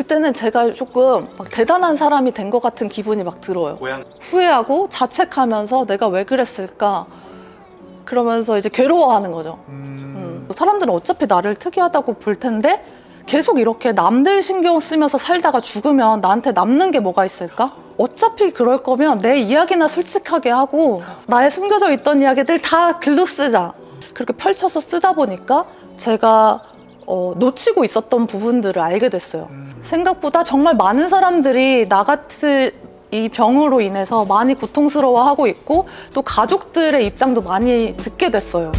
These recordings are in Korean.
때는 제가 조금 막 대단한 사람이 된 것 같은 기분이 막 들어요. 후회하고 자책하면서 내가 왜 그랬을까? 그러면서 이제 괴로워하는 거죠. 사람들은 어차피 나를 특이하다고 볼 텐데 계속 이렇게 남들 신경 쓰면서 살다가 죽으면 나한테 남는 게 뭐가 있을까? 어차피 그럴 거면 내 이야기나 솔직하게 하고 나의 숨겨져 있던 이야기들 다 글로 쓰자. 그렇게 펼쳐서 쓰다 보니까 제가 놓치고 있었던 부분들을 알게 됐어요. 생각보다 정말 많은 사람들이 나같이 이 병으로 인해서 많이 고통스러워하고 있고 또 가족들의 입장도 많이 듣게 됐어요.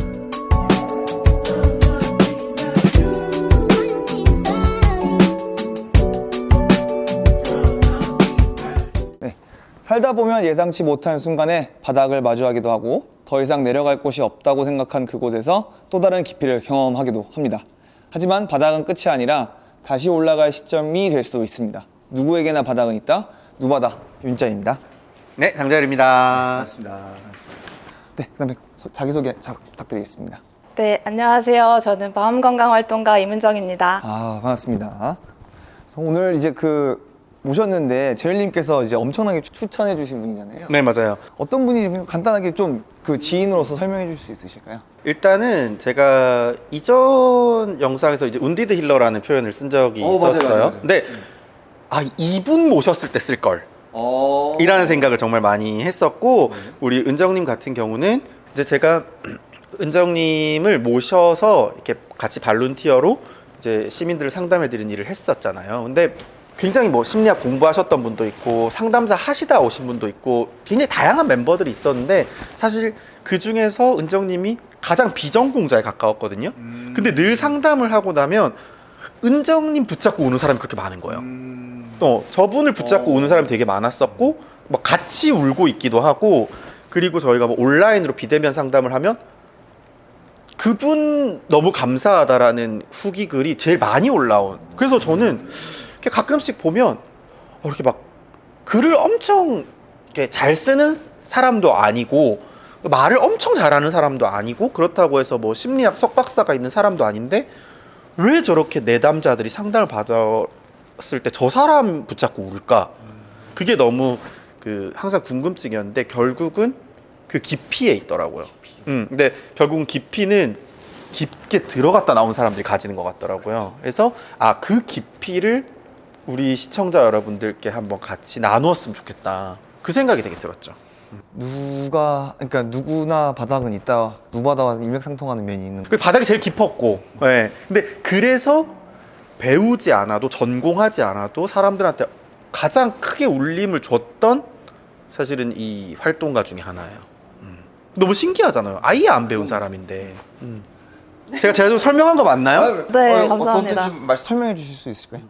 살다 보면 예상치 못한 순간에 바닥을 마주하기도 하고 더 이상 내려갈 곳이 없다고 생각한 그곳에서 또 다른 깊이를 경험하기도 합니다. 하지만 바닥은 끝이 아니라 다시 올라갈 시점이 될 수도 있습니다. 누구에게나 바닥은 있다. 누바다 윤자입니다. 네, 장자열입니다. 반갑습니다. 네, 그다음에 자기소개 부탁드리겠습니다. 네, 안녕하세요. 저는 마음건강활동가 이문정입니다. 반갑습니다. 그래서 오늘 이제 모셨는데 재열님께서 이제 엄청나게 추천해 주신 분이잖아요. 네, 맞아요. 어떤 분이 간단하게 좀 지인으로서 설명해 줄 수 있으실까요? 일단은 제가 이전 영상에서 이제 운디드 힐러라는 표현을 쓴 적이 있었어요. 맞아요. 근데 이분 모셨을 때 쓸 걸. 이라는 생각을 정말 많이 했었고, 우리 은정님 같은 경우는 이제 제가 은정님을 모셔서 이렇게 같이 발론티어로 이제 시민들을 상담해 드리는 일을 했었잖아요. 근데 굉장히 심리학 공부하셨던 분도 있고 상담사 하시다 오신 분도 있고 굉장히 다양한 멤버들이 있었는데 사실 그 중에서 은정님이 가장 비전공자에 가까웠거든요. 근데 늘 상담을 하고 나면 은정님 붙잡고 우는 사람이 그렇게 많은 거예요. 저분을 붙잡고 우는 사람이 되게 많았었고 같이 울고 있기도 하고, 그리고 저희가 온라인으로 비대면 상담을 하면 그분 너무 감사하다라는 후기 글이 제일 많이 올라온. 그래서 저는 이렇게 가끔씩 보면 이렇게 글을 엄청 이렇게 잘 쓰는 사람도 아니고 말을 엄청 잘하는 사람도 아니고 그렇다고 해서 심리학 석박사가 있는 사람도 아닌데 왜 저렇게 내담자들이 상담을 받았을 때 저 사람 붙잡고 울까? 그게 너무 항상 궁금증이었는데 결국은 그 깊이에 있더라고요. 근데 결국은 깊이는 깊게 들어갔다 나온 사람들이 가지는 것 같더라고요. 그래서 그 깊이를 우리 시청자 여러분들께 한번 같이 나누었으면 좋겠다, 그 생각이 되게 들었죠. 그러니까 누구나 바닥은 있다. 누바다와 일맥상통하는 면이 있는 그 바닥이 제일 깊었고, 네. 근데 그래서 배우지 않아도 전공하지 않아도 사람들한테 가장 크게 울림을 줬던 사실은 이 활동가 중에 하나예요. 너무 신기하잖아요. 아예 안 배운 사람인데. 제가 좀 설명한 거 맞나요? 네, 감사합니다. 좀 설명해 주실 수 있을까요?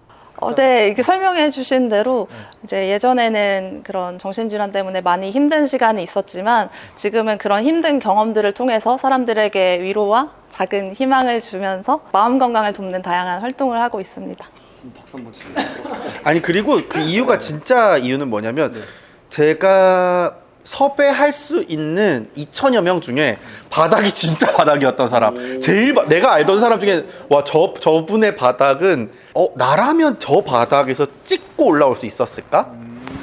네, 이렇게 설명해 주신 대로 이제 예전에는 그런 정신질환 때문에 많이 힘든 시간이 있었지만 지금은 그런 힘든 경험들을 통해서 사람들에게 위로와 작은 희망을 주면서 마음 건강을 돕는 다양한 활동을 하고 있습니다. 박수 한번 치세요. 아니, 그리고 그 이유가 진짜 이유는 뭐냐면 제가 섭외할 수 있는 2천여 명 중에 바닥이 진짜 바닥이었던 사람, 내가 알던 사람 중에 저분의 바닥은 나라면 저 바닥에서 찍고 올라올 수 있었을까?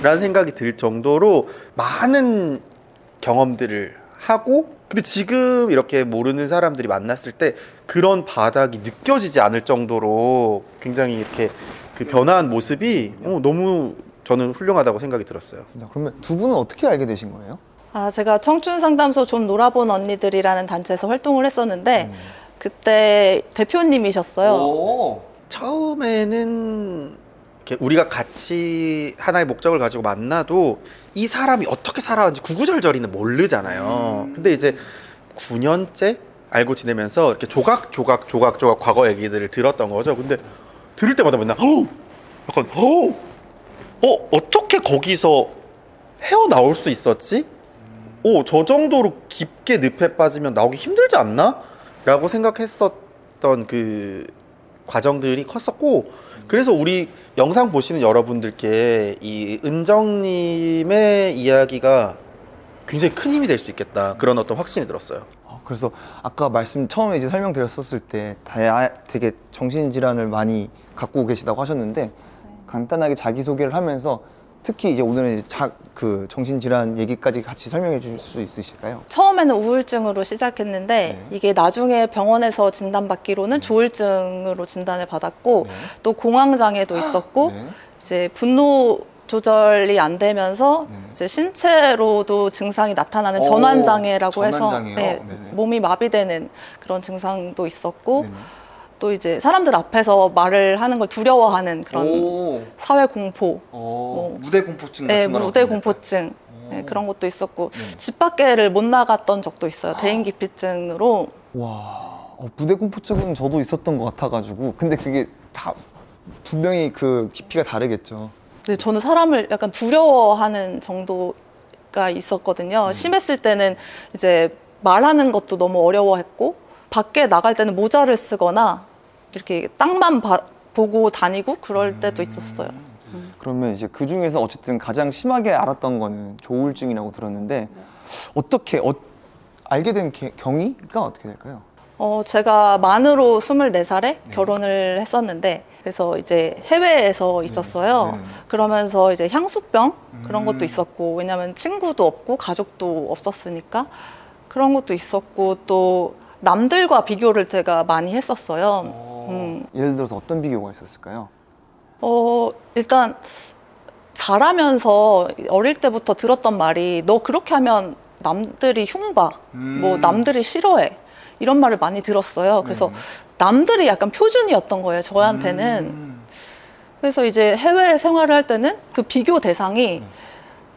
라는 생각이 들 정도로 많은 경험들을 하고, 근데 지금 이렇게 모르는 사람들이 만났을 때 그런 바닥이 느껴지지 않을 정도로 굉장히 이렇게 변화한 모습이 너무 저는 훌륭하다고 생각이 들었어요. 그러면 두 분은 어떻게 알게 되신 거예요? 제가 청춘상담소 좀 놀아본 언니들이라는 단체에서 활동을 했었는데 그때 대표님이셨어요. 처음에는 이렇게 우리가 같이 하나의 목적을 가지고 만나도 이 사람이 어떻게 살아왔는지 구구절절히는 모르잖아요. 근데 이제 9년째 알고 지내면서 이렇게 조각 과거 얘기들을 들었던 거죠. 근데 들을 때마다 맨날 약간 어떻게 거기서 헤어나올 수 있었지? 저 정도로 깊게 늪에 빠지면 나오기 힘들지 않나? 라고 생각했었던 그 과정들이 컸었고, 그래서 우리 영상 보시는 여러분들께 이 은정님의 이야기가 굉장히 큰 힘이 될 수 있겠다, 그런 어떤 확신이 들었어요. 그래서 아까 처음에 이제 설명드렸었을 때 되게 정신질환을 많이 갖고 계시다고 하셨는데 간단하게 자기소개를 하면서 특히 이제 오늘은 이제 그 정신질환 얘기까지 같이 설명해 줄 수 있으실까요? 처음에는 우울증으로 시작했는데 네. 이게 나중에 병원에서 진단받기로는 조울증으로 진단을 받았고 네. 또 공황장애도 있었고 네. 이제 분노 조절이 안 되면서 네. 이제 신체로도 증상이 나타나는 오, 전환장애라고 해서 전환장애요? 네, 네네. 몸이 마비되는 그런 증상도 있었고 네네. 또 이제 사람들 앞에서 말을 하는 걸 두려워하는 그런 오, 사회 공포, 무대 공포증 네, 같은 거라고 무대 부르나요? 공포증 오. 네, 그런 것도 있었고 네. 집 밖에를 못 나갔던 적도 있어요. 대인기피증으로. 와, 무대 공포증은 저도 있었던 것 같아가지고 근데 그게 다 분명히 그 깊이가 다르겠죠. 네, 저는 사람을 약간 두려워하는 정도가 있었거든요. 심했을 때는 이제 말하는 것도 너무 어려워했고 밖에 나갈 때는 모자를 쓰거나 이렇게 땅만 보고 다니고 그럴 때도 있었어요. 그러면 이제 그 중에서 어쨌든 가장 심하게 알았던 거는 조울증이라고 들었는데 어떻게 알게 된 경위가 어떻게 될까요? 제가 만으로 24살에 결혼을 했었는데 그래서 이제 해외에서 있었어요. 네. 그러면서 이제 향수병 그런 것도 있었고 왜냐면 친구도 없고 가족도 없었으니까 그런 것도 있었고 또 남들과 비교를 제가 많이 했었어요. 예를 들어서 어떤 비교가 있었을까요? 일단 자라면서 어릴 때부터 들었던 말이 너 그렇게 하면 남들이 흉봐, 뭐 남들이 싫어해 이런 말을 많이 들었어요. 그래서 남들이 약간 표준이었던 거예요, 저한테는. 그래서 이제 해외 생활을 할 때는 그 비교 대상이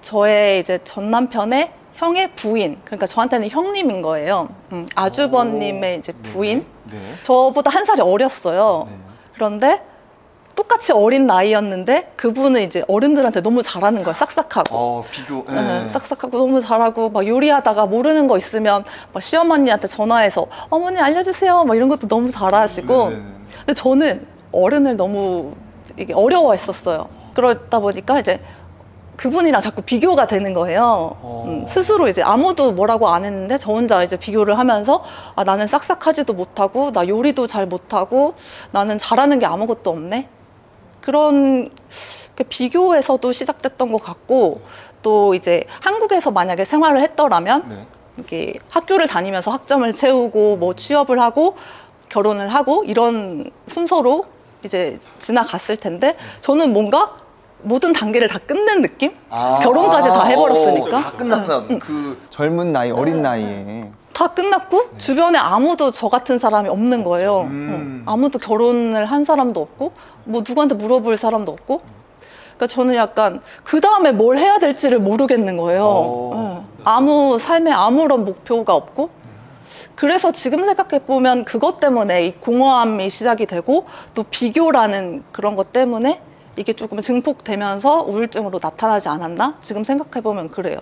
저의 이제 전 남편의 형의 부인, 그러니까 저한테는 형님인 거예요. 아주버님의 이제 부인. 네. 저보다 한 살이 어렸어요. 네. 그런데 똑같이 어린 나이였는데 그분은 이제 어른들한테 너무 잘하는 거예요. 싹싹하고. 비교. 싹싹하고 너무 잘하고 막 요리하다가 모르는 거 있으면 막 시어머니한테 전화해서 어머니 알려주세요 막 이런 것도 너무 잘하시고. 근데 저는 어른을 너무 이게 어려워했었어요. 그러다 보니까 이제 그분이랑 자꾸 비교가 되는 거예요. 스스로 이제 아무도 뭐라고 안 했는데 저 혼자 이제 비교를 하면서 아, 나는 싹싹하지도 못하고 나 요리도 잘 못하고 나는 잘하는 게 아무것도 없네. 그런 비교에서도 시작됐던 것 같고 또 이제 한국에서 만약에 생활을 했더라면 이렇게 학교를 다니면서 학점을 채우고 뭐 취업을 하고 결혼을 하고 이런 순서로 이제 지나갔을 텐데 저는 뭔가 모든 단계를 다 끝낸 느낌? 결혼까지 다 해버렸으니까. 다 끝났다. 그 젊은 나이, 어린 나이에. 다 끝났고 주변에 아무도 저 같은 사람이 없는 거예요. 아무도 결혼을 한 사람도 없고 뭐 누구한테 물어볼 사람도 없고. 그러니까 저는 약간 그 다음에 뭘 해야 될지를 모르겠는 거예요. 삶에 아무런 목표가 없고. 그래서 지금 생각해 보면 그것 때문에 이 공허함이 시작이 되고 또 비교라는 그런 것 때문에 이게 조금 증폭되면서 우울증으로 나타나지 않았나? 지금 생각해보면 그래요.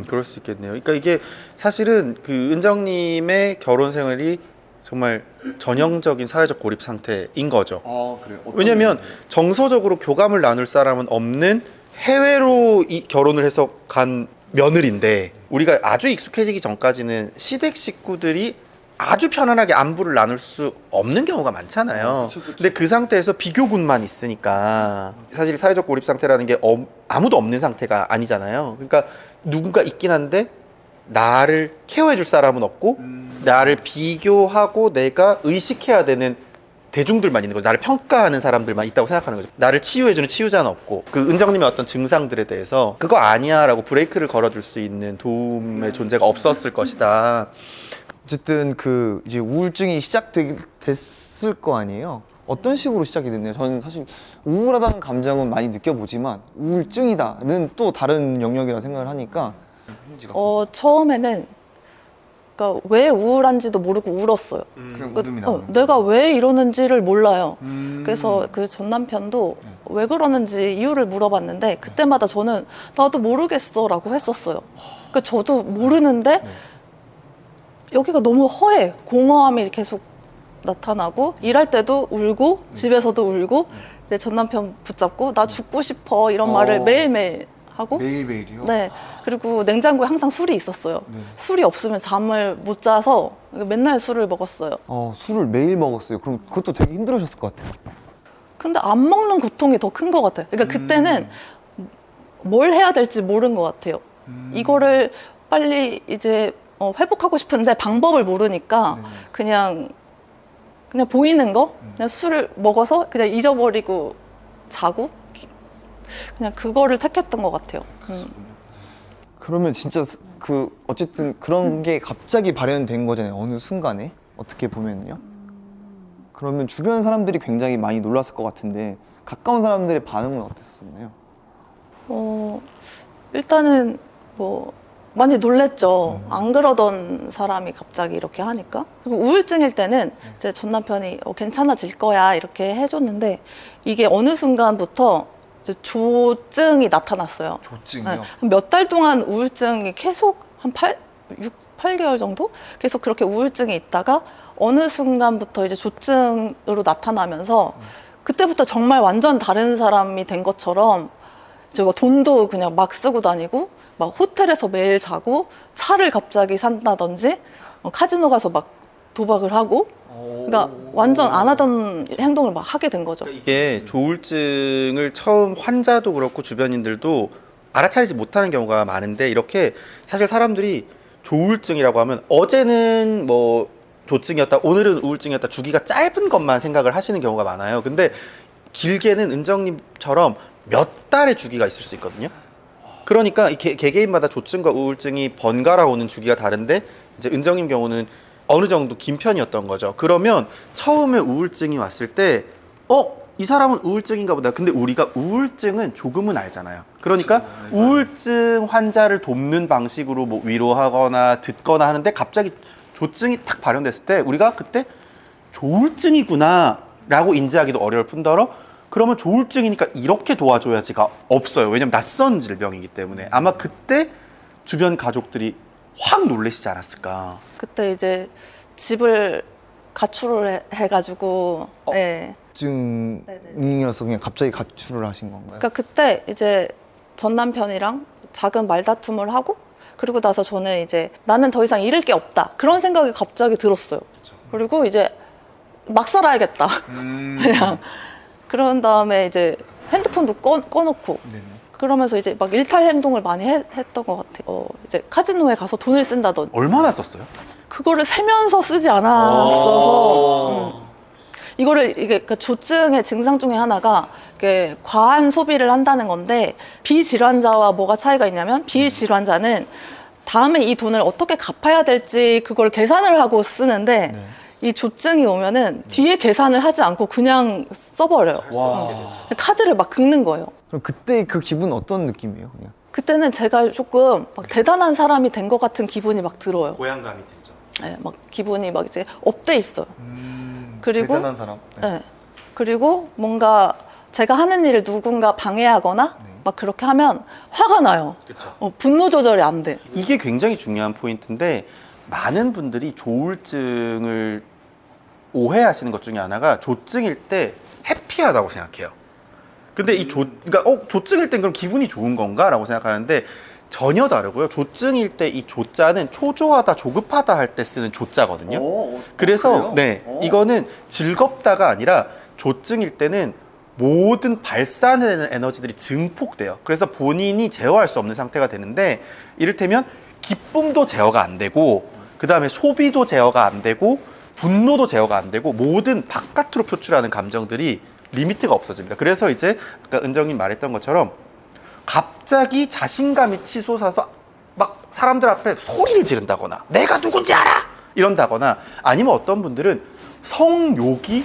그럴 수 있겠네요. 그러니까 이게 사실은 그 은정님의 결혼 생활이 정말 전형적인 사회적 고립 상태인 거죠. 그래요? 왜냐면 정서적으로 교감을 나눌 사람은 없는 해외로 결혼을 해서 간 며느리인데 우리가 아주 익숙해지기 전까지는 시댁 식구들이 아주 편안하게 안부를 나눌 수 없는 경우가 많잖아요. 그쵸. 근데 그 상태에서 비교군만 있으니까 사실 사회적 고립 상태라는 게 아무도 없는 상태가 아니잖아요. 그러니까 누군가 있긴 한데 나를 케어해 줄 사람은 없고 나를 비교하고 내가 의식해야 되는 대중들만 있는 거죠. 나를 평가하는 사람들만 있다고 생각하는 거죠. 나를 치유해주는 치유자는 없고 그 은정님의 어떤 증상들에 대해서 그거 아니야 라고 브레이크를 걸어줄 수 있는 도움의 존재가 없었을 것이다. 어쨌든 그 이제 우울증이 시작됐을 거 아니에요. 어떤 식으로 시작이 됐나요? 저는 사실 우울하다는 감정은 많이 느껴보지만 우울증이다는 또 다른 영역이라 생각을 하니까 처음에는 그러니까 왜 우울한지도 모르고 울었어요. 그냥 그, 웃음이 나오는 내가 왜 이러는지를 몰라요. 음. 그래서 그 전 남편도 왜 그러는지 이유를 물어봤는데 그때마다 저는 나도 모르겠어 라고 했었어요. 그러니까 저도 모르는데 여기가 너무 허해. 공허함이 계속 나타나고 일할 때도 울고 집에서도 울고 내 전 남편 붙잡고 나 죽고 싶어 이런 말을 매일매일 하고 매일매일이요? 네. 그리고 냉장고에 항상 술이 있었어요. 술이 없으면 잠을 못 자서 맨날 술을 먹었어요. 술을 매일 먹었어요. 그럼 그것도 되게 힘들으셨을 것 같아요. 근데 안 먹는 고통이 더 큰 것 같아요. 그러니까 그때는 뭘 해야 될지 모르는 것 같아요. 이거를 빨리 이제 회복하고 싶은데 방법을 모르니까 그냥 보이는 거, 그냥 술을 먹어서 그냥 잊어버리고 자고 그냥 그거를 택했던 것 같아요. 그러면 진짜 어쨌든 그런 게 갑자기 발현된 거잖아요. 어느 순간에 어떻게 보면요. 그러면 주변 사람들이 굉장히 많이 놀랐을 것 같은데 가까운 사람들의 반응은 어땠었나요? 일단은 뭐 많이 놀랬죠. 안 그러던 사람이 갑자기 이렇게 하니까. 그리고 우울증일 때는 이제 전 남편이 괜찮아질 거야 이렇게 해줬는데 이게 어느 순간부터 이제 조증이 나타났어요. 조증이요? 몇 달 동안 우울증이 계속 한 8개월 정도? 계속 그렇게 우울증이 있다가 어느 순간부터 이제 조증으로 나타나면서 그때부터 정말 완전 다른 사람이 된 것처럼 이제 막 돈도 그냥 막 쓰고 다니고 막 호텔에서 매일 자고 차를 갑자기 산다든지 카지노 가서 막 도박을 하고 그러니까 완전 안 하던 행동을 막 하게 된 거죠. 이게 조울증을 처음 환자도 그렇고 주변인들도 알아차리지 못하는 경우가 많은데 이렇게 사실 사람들이 조울증이라고 하면 어제는 뭐 조증이었다 오늘은 우울증이었다 주기가 짧은 것만 생각을 하시는 경우가 많아요. 근데 길게는 은정님처럼 몇 달의 주기가 있을 수 있거든요. 그러니까 개개인마다 조증과 우울증이 번갈아 오는 주기가 다른데 이제 은정님 경우는 어느 정도 긴 편이었던 거죠. 그러면 처음에 우울증이 왔을 때 이 사람은 우울증인가 보다. 근데 우리가 우울증은 조금은 알잖아요. 그러니까 우울증 환자를 돕는 방식으로 뭐 위로하거나 듣거나 하는데 갑자기 조증이 탁 발현됐을 때 우리가 그때 조울증이구나 라고 인지하기도 어려울 뿐더러 그러면 조울증이니까 이렇게 도와줘야지가 없어요. 왜냐면 낯선 질병이기 때문에 아마 그때 주변 가족들이 확 놀라시지 않았을까. 그때 이제 집을 가출을 해가지고 네. 우울증이어서 그냥 갑자기 가출을 하신 건가요? 그러니까 그때 이제 전 남편이랑 작은 말다툼을 하고 그리고 나서 저는 이제 나는 더 이상 잃을 게 없다 그런 생각이 갑자기 들었어요. 그리고 이제 막 살아야겠다. 그냥 그런 다음에 이제 핸드폰도 꺼놓고 네네. 그러면서 이제 막 일탈 행동을 많이 했던 것 같아요. 이제 카지노에 가서 돈을 쓴다든지 얼마나 썼어요? 그거를 세면서 쓰지 않았어서 이거를 이게 그 조증의 증상 중에 하나가 이게 과한 소비를 한다는 건데 비질환자와 뭐가 차이가 있냐면 비질환자는 다음에 이 돈을 어떻게 갚아야 될지 그걸 계산을 하고 쓰는데 이 조증이 오면은 뒤에 계산을 하지 않고 그냥 써버려요. 와. 카드를 막 긁는 거예요. 그럼 그때 그 기분은 어떤 느낌이에요? 그냥? 그때는 제가 조금 막 대단한 사람이 된 것 같은 기분이 막 들어요. 고향감이 들죠. 네, 막 기분이 막 이제 업돼 있어요. 그리고 대단한 사람. 네. 그리고 뭔가 제가 하는 일을 누군가 방해하거나 막 그렇게 하면 화가 나요. 그렇죠. 분노 조절이 안 돼. 이게 굉장히 중요한 포인트인데 많은 분들이 조울증을 오해하시는 것 중에 하나가 조증일 때 해피하다고 생각해요. 근데 이 그러니까 조증일 땐 그럼 기분이 좋은 건가? 라고 생각하는데 전혀 다르고요. 조증일 때 이 조자는 초조하다, 조급하다 할 때 쓰는 조자거든요. 그래서 네, 이거는 즐겁다가 아니라 조증일 때는 모든 발산되는 에너지들이 증폭돼요. 그래서 본인이 제어할 수 없는 상태가 되는데 이를테면 기쁨도 제어가 안 되고 그 다음에 소비도 제어가 안 되고 분노도 제어가 안 되고 모든 바깥으로 표출하는 감정들이 리미트가 없어집니다. 그래서 이제 아까 은정님 말했던 것처럼 갑자기 자신감이 치솟아서 막 사람들 앞에 소리를 지른다거나 내가 누군지 알아! 이런다거나 아니면 어떤 분들은 성욕이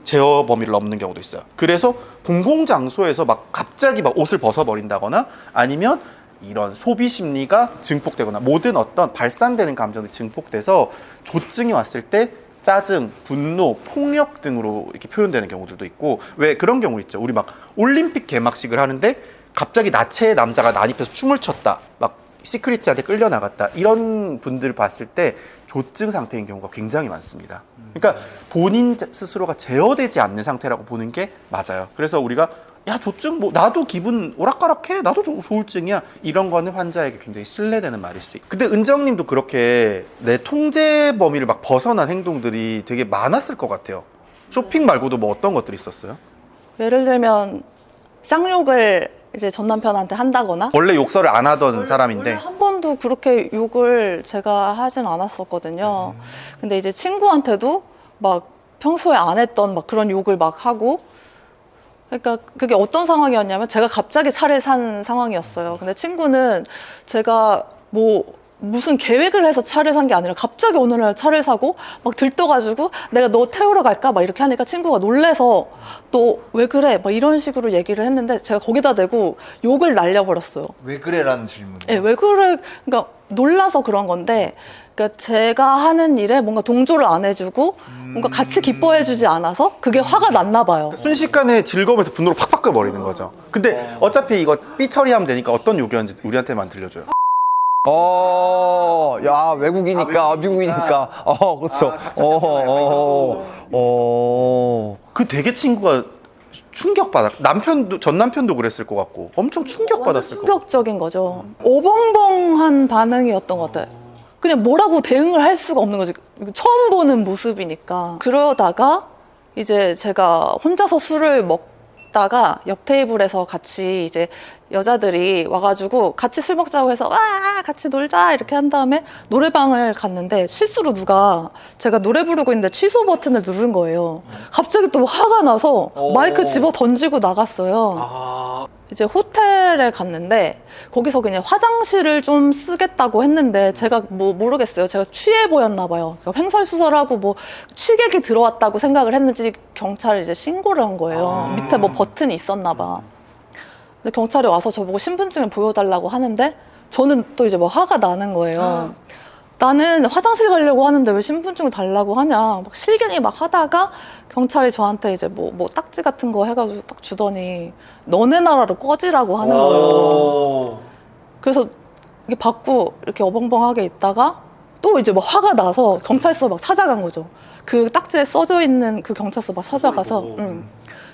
제어 범위를 넘는 경우도 있어요. 그래서 공공장소에서 막 갑자기 막 옷을 벗어버린다거나 아니면 이런 소비 심리가 증폭되거나 모든 어떤 발산되는 감정이 증폭돼서 조증이 왔을 때 짜증, 분노, 폭력 등으로 이렇게 표현되는 경우들도 있고 왜 그런 경우 있죠. 우리 막 올림픽 개막식을 하는데 갑자기 나체의 남자가 난입해서 춤을 췄다. 막 시크릿한테 끌려나갔다. 이런 분들 봤을 때 조증 상태인 경우가 굉장히 많습니다. 그러니까 본인 스스로가 제어되지 않는 상태라고 보는 게 맞아요. 그래서 우리가 야 조증 뭐 나도 기분 오락가락해 나도 조울증이야 이런 거는 환자에게 굉장히 신뢰되는 말일 수 있고 근데 은정님도 그렇게 내 통제 범위를 막 벗어난 행동들이 되게 많았을 것 같아요. 쇼핑 말고도 뭐 어떤 것들이 있었어요? 예를 들면 쌍욕을 이제 전 남편한테 한다거나 원래 욕설을 안 하던 사람인데 원래 한 번도 그렇게 욕을 제가 하진 않았었거든요. 근데 이제 친구한테도 막 평소에 안 했던 막 그런 욕을 막 하고, 그러니까 그게 어떤 상황이었냐면 제가 갑자기 차를 산 상황이었어요. 근데 친구는 제가 뭐 무슨 계획을 해서 차를 산 게 아니라 갑자기 어느 날 차를 사고 막 들떠가지고 내가 너 태우러 갈까? 막 이렇게 하니까 친구가 놀래서 너 왜 그래? 막 이런 식으로 얘기를 했는데 제가 거기다 대고 욕을 날려버렸어요. 왜 그래라는 질문. 예, 왜 그래? 그러니까 놀라서 그런 건데, 그러니까 제가 하는 일에 뭔가 동조를 안 해주고 뭔가 같이 기뻐해주지 않아서 그게 화가 났나 봐요. 순식간에 즐거움에서 분노로 팍 바꿔버리는 거죠. 근데 어차피 이거 삐 처리하면 되니까 어떤 욕이었는지 우리한테만 들려줘요. 야, 외국이니까, 미국이니까. 그렇죠. 그 되게 친구가 충격받았. 전 남편도 그랬을 것 같고 엄청 충격받았을 것 같고. 충격적인 거죠. 어벙벙한 반응이었던 것 같아요. 그냥 뭐라고 대응을 할 수가 없는 거지. 처음 보는 모습이니까. 그러다가 이제 제가 혼자서 술을 먹다가 옆 테이블에서 같이 이제 여자들이 와가지고 같이 술 먹자고 해서 와 같이 놀자 이렇게 한 다음에 노래방을 갔는데 실수로 누가 제가 노래 부르고 있는데 취소 버튼을 누른 거예요. 갑자기 또 화가 나서 마이크 집어 던지고 나갔어요. 이제 호텔에 갔는데 거기서 그냥 화장실을 좀 쓰겠다고 했는데 제가 뭐 모르겠어요. 제가 취해 보였나 봐요. 그러니까 횡설수설하고 뭐 취객이 들어왔다고 생각을 했는지 경찰에 이제 신고를 한 거예요. 밑에 뭐 버튼이 있었나 봐. 근데 경찰이 와서 저보고 신분증을 보여달라고 하는데 저는 또 이제 뭐 화가 나는 거예요. 나는 화장실 가려고 하는데 왜 신분증을 달라고 하냐. 막 실갱이 막 하다가 경찰이 저한테 이제 뭐 딱지 같은 거 해가지고 딱 주더니 너네 나라로 꺼지라고 하는 거예요. 그래서 이게 받고 이렇게 어벙벙하게 있다가 또 이제 막 화가 나서 경찰서 막 찾아간 거죠. 그 딱지에 써져 있는 그 경찰서 막 찾아가서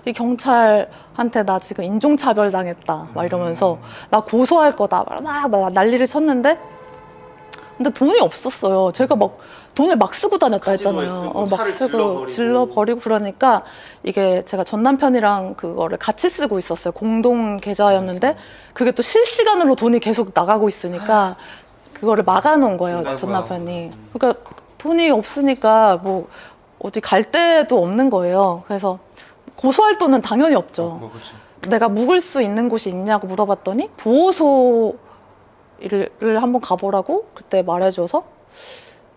이 경찰한테 나 지금 인종차별 당했다 막 이러면서 나 고소할 거다 막 난리를 쳤는데 근데 돈이 없었어요. 제가 막 돈을 막 쓰고 다녔다 했잖아요. 막 쓰고 질러버리고 그러니까 이게 제가 전 남편이랑 그거를 같이 쓰고 있었어요. 공동 계좌였는데 그게 또 실시간으로 돈이 계속 나가고 있으니까 그거를 막아놓은 거예요. 전 남편이. 그러니까 돈이 없으니까 뭐 어디 갈 데도 없는 거예요. 그래서 고소할 돈은 당연히 없죠. 내가 묵을 수 있는 곳이 있냐고 물어봤더니 보호소를 한번 가보라고 그때 말해줘서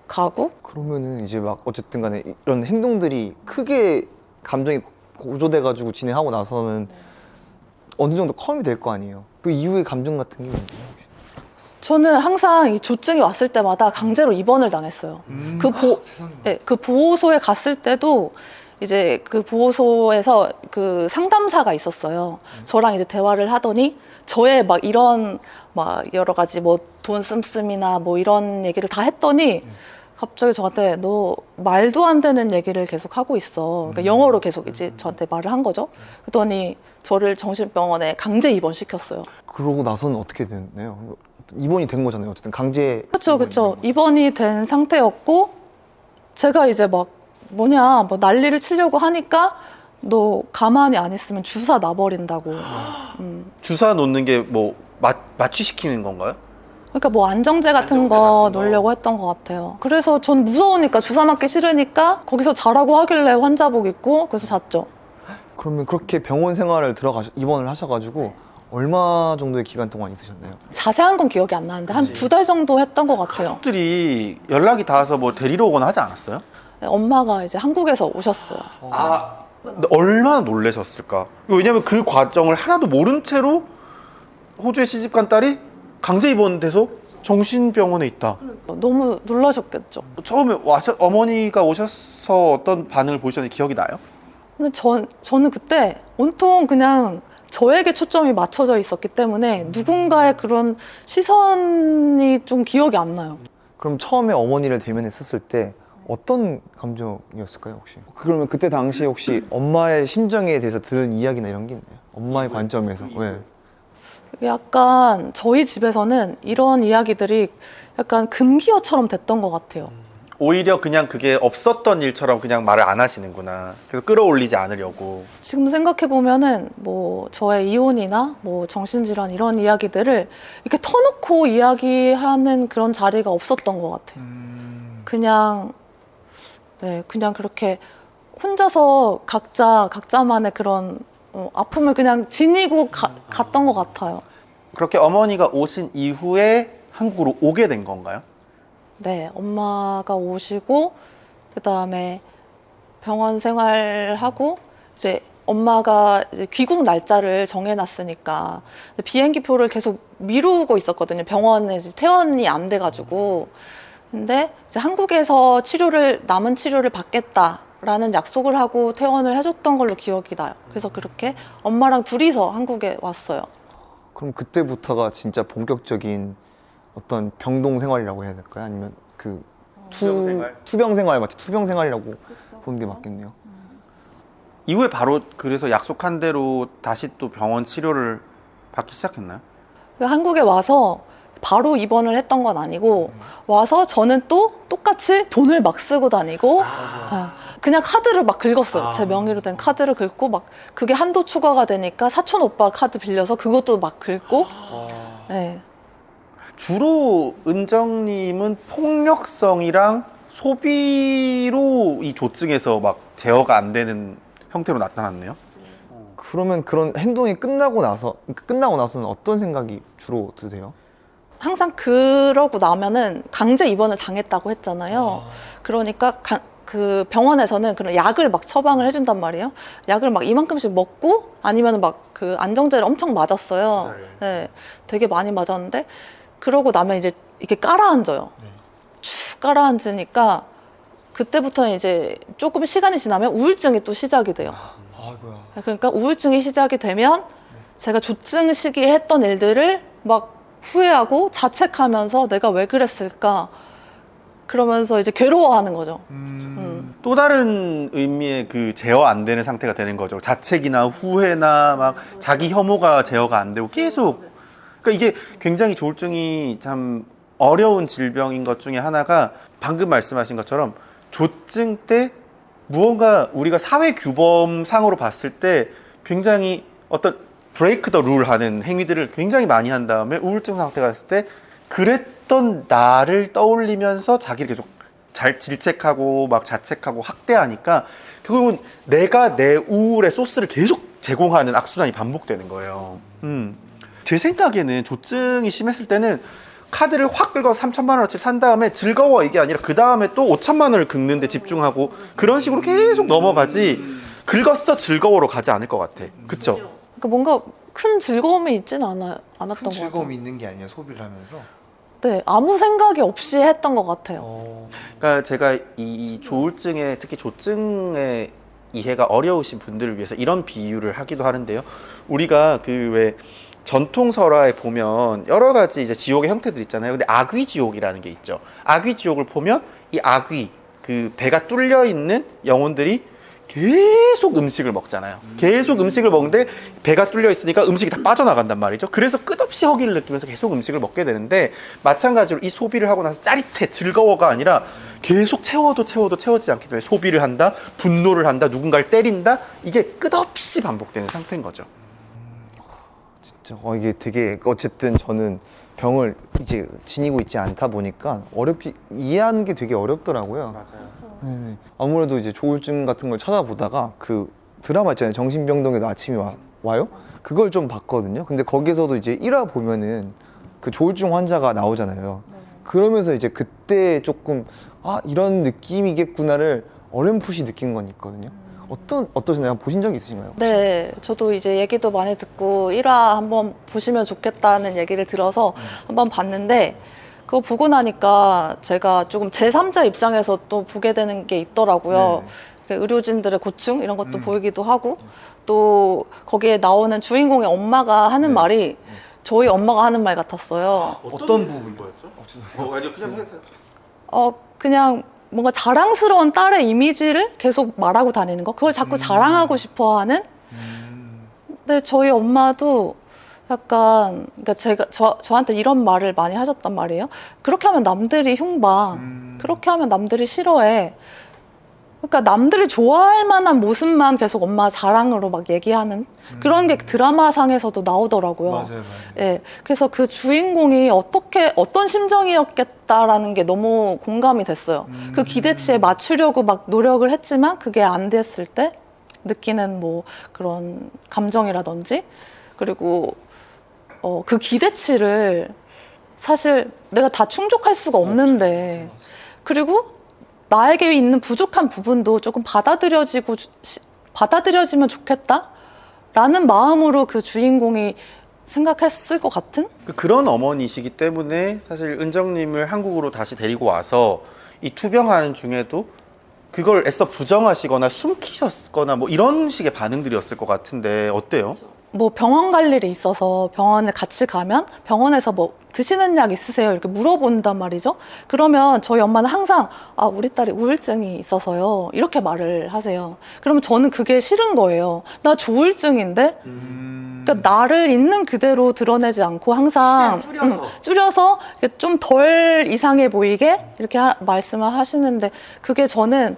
가고. 그러면은 이제 막 어쨌든 간에 이런 행동들이 크게 감정이 고조돼가지고 진행하고 나서는 어느 정도 컴이 될 거 아니에요. 그 이후의 감정 같은 게 있나요? 저는 항상 이 조증이 왔을 때마다 강제로 입원을 당했어요. 그 보호소에 갔을 때도 이제 그 보호소에서 그 상담사가 있었어요. 저랑 이제 대화를 하더니 저의 막 이런 막 여러 가지 뭐 돈 씀씀이나 뭐 이런 얘기를 다 했더니 갑자기 저한테 너 말도 안 되는 얘기를 계속 하고 있어. 그러니까 영어로 계속 이제 저한테 말을 한 거죠. 그러더니 저를 정신병원에 강제 입원시켰어요. 그러고 나서는 어떻게 됐나요? 입원이 된 거잖아요. 어쨌든 강제. 그렇죠. 입원이 된 상태였고 제가 이제 막 뭐냐 뭐 난리를 치려고 하니까 너 가만히 안 있으면 주사 놔버린다고. 주사 놓는 게 뭐 마취시키는 건가요? 그러니까 뭐 안정제 같은 거 놓으려고 했던 것 같아요. 그래서 전 무서우니까 주사 맞기 싫으니까 거기서 자라고 하길래 환자복 입고 그래서 잤죠. 그러면 그렇게 병원 생활을 입원을 하셔가지고 얼마 정도의 기간 동안 있으셨나요? 자세한 건 기억이 안 나는데 한 2달 정도 했던 것 같아요. 가족들이 연락이 닿아서 뭐 데리러 오거나 하지 않았어요? 엄마가 이제 한국에서 오셨어요. 근데 얼마나 놀라셨을까? 왜냐면 그 과정을 하나도 모른 채로 호주에 시집간 딸이 강제 입원돼서 정신병원에 있다. 너무 놀라셨겠죠. 처음에 어머니가 오셔서 어떤 반응을 보이셨는지 기억이 나요? 근데 저는 그때 온통 그냥 저에게 초점이 맞춰져 있었기 때문에 누군가의 그런 시선이 좀 기억이 안 나요. 그럼 처음에 어머니를 대면했었을 때 어떤 감정이었을까요, 혹시? 그러면 그때 당시에 혹시 엄마의 심정에 대해서 들은 이야기나 이런 게 있나요? 엄마의 관점에서. 네. 약간 저희 집에서는 이런 이야기들이 약간 금기어처럼 됐던 것 같아요. 오히려 그냥 그게 없었던 일처럼 그냥 말을 안 하시는구나. 그래서 끌어올리지 않으려고. 지금 생각해 보면은 뭐 저의 이혼이나 뭐 정신질환 이런 이야기들을 이렇게 터놓고 이야기하는 그런 자리가 없었던 것 같아요. 그냥 네, 그냥 그렇게 혼자서 각자만의 그런 아픔을 그냥 지니고 갔던 것 같아요. 그렇게 어머니가 오신 이후에 한국으로 오게 된 건가요? 네, 엄마가 오시고 그다음에 병원 생활하고 이제 엄마가 이제 귀국 날짜를 정해놨으니까 비행기표를 계속 미루고 있었거든요. 병원에 이제 퇴원이 안 돼가지고. 근데 이제 한국에서 남은 치료를 받겠다라는 약속을 하고 퇴원을 해줬던 걸로 기억이 나요. 그래서 그렇게 엄마랑 둘이서 한국에 왔어요. 그럼 그때부터가 진짜 본격적인 어떤 병동 생활이라고 해야 될까요? 아니면 그 투병 생활 맞죠? 투병 생활이라고 보는 게 맞겠네요. 이후에 바로 그래서 약속한 대로 다시 또 병원 치료를 받기 시작했나요? 한국에 와서 바로 입원을 했던 건 아니고 와서 저는 또 똑같이 돈을 막 쓰고 다니고 그냥 카드를 막 긁었어요. 제 명의로 된 카드를 긁고 막 그게 한도 초과가 되니까 사촌 오빠 카드 빌려서 그것도 막 긁고 네. 주로 은정님은 폭력성이랑 소비로 이 조증에서 막 제어가 안 되는 형태로 나타났네요. 그러면 그런 행동이 끝나고 나서는 어떤 생각이 주로 드세요? 항상 그러고 나면은 강제 입원을 당했다고 했잖아요. 그러니까 그 병원에서는 그런 약을 막 처방을 해준단 말이에요. 약을 막 이만큼씩 먹고 아니면 막 그 안정제를 엄청 맞았어요. 네, 되게 많이 맞았는데 그러고 나면 이제 이렇게 깔아앉아요. 쭉 깔아앉으니까 그때부터는 이제 조금 시간이 지나면 우울증이 또 시작이 돼요. 아이고야. 그러니까 우울증이 시작이 되면 제가 조증 시기에 했던 일들을 막 후회하고 자책하면서 내가 왜 그랬을까 그러면서 이제 괴로워하는 거죠. 또 다른 의미의 그 제어 안 되는 상태가 되는 거죠. 자책이나 후회나 막 자기 혐오가 제어가 안 되고 계속. 그러니까 이게 굉장히 조울증이 참 어려운 질병인 것 중에 하나가 방금 말씀하신 것처럼 조증 때 무언가 우리가 사회 규범상으로 봤을 때 굉장히 어떤 브레이크 더 룰 하는 행위들을 굉장히 많이 한 다음에 우울증 상태가 됐을 때 그랬던 나를 떠올리면서 자기를 계속 잘 질책하고 막 자책하고 학대하니까 결국은 내가 내 우울의 소스를 계속 제공하는 악순환이 반복되는 거예요. 제 생각에는 조증이 심했을 때는 카드를 확 긁어서 3천만 원어치 산 다음에 즐거워 이게 아니라 그 다음에 또 5천만 원을 긁는 데 집중하고 그런 식으로 계속 넘어가지 긁었어 즐거워로 가지 않을 것 같아. 그쵸? 그러니까 뭔가 큰 즐거움이 있진 않았던 것 같아요. 즐거움이 있는 게 아니라 소비를 하면서. 네, 아무 생각이 없이 했던 것 같아요. 그러니까 제가 이 조울증에 특히 조증의 이해가 어려우신 분들을 위해서 이런 비유를 하기도 하는데요. 우리가 그 왜 전통 설화에 보면 여러 가지 이제 지옥의 형태들 있잖아요. 근데 아귀 지옥이라는 게 있죠. 아귀 지옥을 보면 이 아귀 그 배가 뚫려 있는 영혼들이 계속 음식을 먹잖아요. 계속 음식을 먹는데 배가 뚫려 있으니까 음식이 다 빠져나간단 말이죠. 그래서 끝없이 허기를 느끼면서 계속 음식을 먹게 되는데 마찬가지로 이 소비를 하고 나서 짜릿해 즐거워가 아니라 계속 채워도 채워지지 않기 때문에 소비를 한다, 분노를 한다, 누군가를 때린다, 이게 끝없이 반복되는 상태인 거죠. 진짜 이게 되게 어쨌든 저는 병을 이제 지니고 있지 않다 보니까 이해하는 게 되게 어렵더라고요. 맞아요. 네네. 아무래도 이제 조울증 같은 걸 찾아보다가 그 드라마 있잖아요. 정신병동에도 아침이 와요? 그걸 좀 봤거든요. 근데 거기서도 이제 1화 보면은 그 조울증 환자가 나오잖아요. 그러면서 이제 그때 조금 이런 느낌이겠구나를 어렴풋이 느낀 건 있거든요. 어떠시나요? 보신 적 있으신가요? 네, 저도 이제 얘기도 많이 듣고 1화 한번 보시면 좋겠다는 얘기를 들어서 한번 봤는데 그거 보고 나니까 제가 조금 제3자 입장에서 또 보게 되는 게 있더라고요. 의료진들의 고충 이런 것도 보이기도 하고 또 거기에 나오는 주인공의 엄마가 하는 말이 저희 엄마가 하는 말 같았어요. 어떤 부분인 거였죠? 아니요, 그냥 해주세요. 그냥 뭔가 자랑스러운 딸의 이미지를 계속 말하고 다니는 거 그걸 자꾸 자랑하고 싶어 하는 근데 저희 엄마도 약간 그러니까 제가 저한테 이런 말을 많이 하셨단 말이에요. 그렇게 하면 남들이 흉봐. 그렇게 하면 남들이 싫어해. 그러니까 남들이 좋아할 만한 모습만 계속 엄마 자랑으로 막 얘기하는 그런 게 드라마상에서도 나오더라고요. 맞아요. 예. 그래서 그 주인공이 어떤 심정이었겠다라는 게 너무 공감이 됐어요. 그 기대치에 맞추려고 막 노력을 했지만 그게 안 됐을 때 느끼는 뭐 그런 감정이라든지 그리고 그 기대치를 사실 내가 다 충족할 수가 없는데 그리고 나에게 있는 부족한 부분도 조금 받아들여지면 좋겠다라는 마음으로 그 주인공이 생각했을 것 같은? 그런 어머니시기 때문에 사실 은정님을 한국으로 다시 데리고 와서 이 투병하는 중에도 그걸 애써 부정하시거나 숨기셨거나 뭐 이런 식의 반응들이었을 것 같은데 어때요? 뭐 병원 갈 일이 있어서 병원을 같이 가면 병원에서 뭐 드시는 약 있으세요? 이렇게 물어본단 말이죠. 그러면 저희 엄마는 항상 우리 딸이 우울증이 있어서요. 이렇게 말을 하세요. 그러면 저는 그게 싫은 거예요. 나 조울증인데? 그러니까 나를 있는 그대로 드러내지 않고 항상 줄여서 좀 덜 이상해 보이게 이렇게 말씀을 하시는데 그게 저는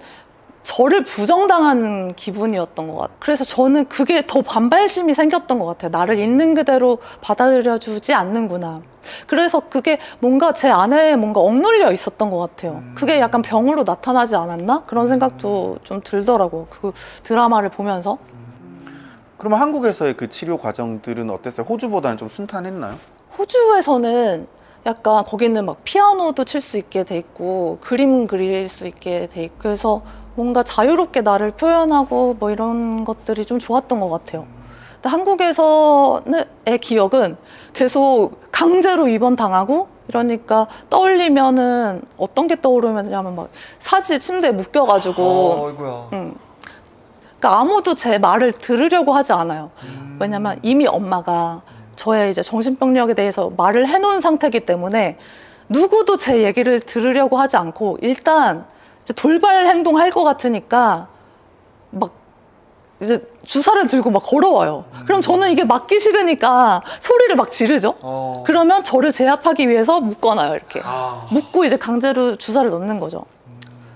저를 부정당하는 기분이었던 것 같아요. 그래서 저는 그게 더 반발심이 생겼던 것 같아요. 나를 있는 그대로 받아들여주지 않는구나. 그래서 그게 뭔가 제 안에 뭔가 억눌려 있었던 것 같아요. 그게 약간 병으로 나타나지 않았나? 그런 생각도 좀 들더라고요. 그 드라마를 보면서. 그러면 한국에서의 그 치료 과정들은 어땠어요? 호주보다는 좀 순탄했나요? 호주에서는 약간 거기는 막 피아노도 칠 수 있게 돼 있고 그림 그릴 수 있게 돼 있고 그래서 뭔가 자유롭게 나를 표현하고 뭐 이런 것들이 좀 좋았던 것 같아요. 근데 한국에서의 기억은 계속 강제로 입원당하고 이러니까 떠올리면은 어떤 게 떠오르냐면 막 사지 침대에 묶여가지고 아이고야. 그러니까 아무도 제 말을 들으려고 하지 않아요. 왜냐면 이미 엄마가 저의 이제 정신병력에 대해서 말을 해놓은 상태이기 때문에 누구도 제 얘기를 들으려고 하지 않고 일단 이제 돌발 행동할 것 같으니까 막 이제 주사를 들고 막 걸어와요. 그럼 저는 이게 맞기 싫으니까 소리를 막 지르죠. 그러면 저를 제압하기 위해서 묶어놔요. 이렇게 묶고 이제 강제로 주사를 넣는 거죠.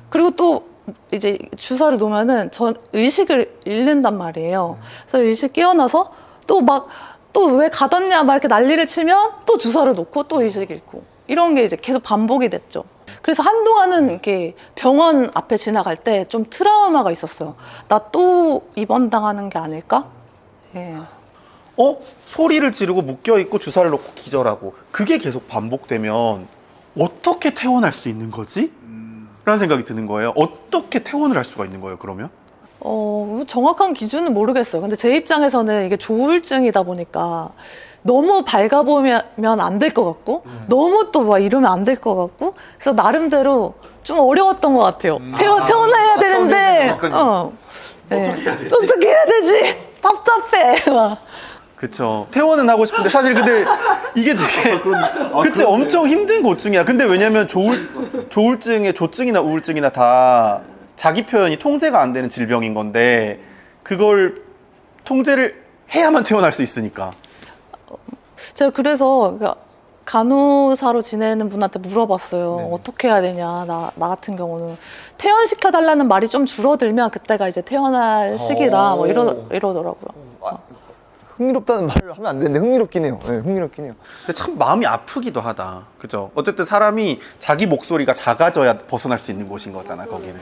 그리고 또 이제 주사를 놓으면은 전 의식을 잃는단 말이에요. 그래서 의식 깨어나서 또 왜 가뒀냐 막 이렇게 난리를 치면 또 주사를 놓고 또 의식 잃고 이런 게 이제 계속 반복이 됐죠. 그래서 한동안은 이렇게 병원 앞에 지나갈 때 좀 트라우마가 있었어요. 나 또 입원당하는 게 아닐까? 예. 소리를 지르고 묶여있고 주사를 놓고 기절하고 그게 계속 반복되면 어떻게 퇴원할 수 있는 거지? 라는 생각이 드는 거예요. 어떻게 퇴원을 할 수가 있는 거예요, 그러면? 정확한 기준은 모르겠어요. 근데 제 입장에서는 이게 조울증이다 보니까 너무 밝아보면 안 될 것 같고 너무 또 막 이러면 안 될 것 같고 그래서 나름대로 좀 어려웠던 것 같아요. 태어나야 되는데 네. 어떻게 해야 되지? 답답해. 막. 그쵸. 퇴원은 하고 싶은데 사실 근데 이게 되게 그치 엄청 힘든 고충이야. 근데 왜냐면 조울증의 조증이나 우울증이나 다 자기 표현이 통제가 안 되는 질병인 건데 그걸 통제를 해야만 퇴원할 수 있으니까. 제가 그래서 간호사로 지내는 분한테 물어봤어요. 네. 어떻게 해야 되냐. 나 같은 경우는 퇴원시켜달라는 말이 좀 줄어들면 그때가 이제 퇴원할 시기다. 뭐 이러더라고요. 흥미롭다는 말을 하면 안 되는데 흥미롭긴 해요. 네, 흥미롭긴 해요. 근데 참 마음이 아프기도 하다. 그죠? 어쨌든 사람이 자기 목소리가 작아져야 벗어날 수 있는 곳인 거잖아, 거기는.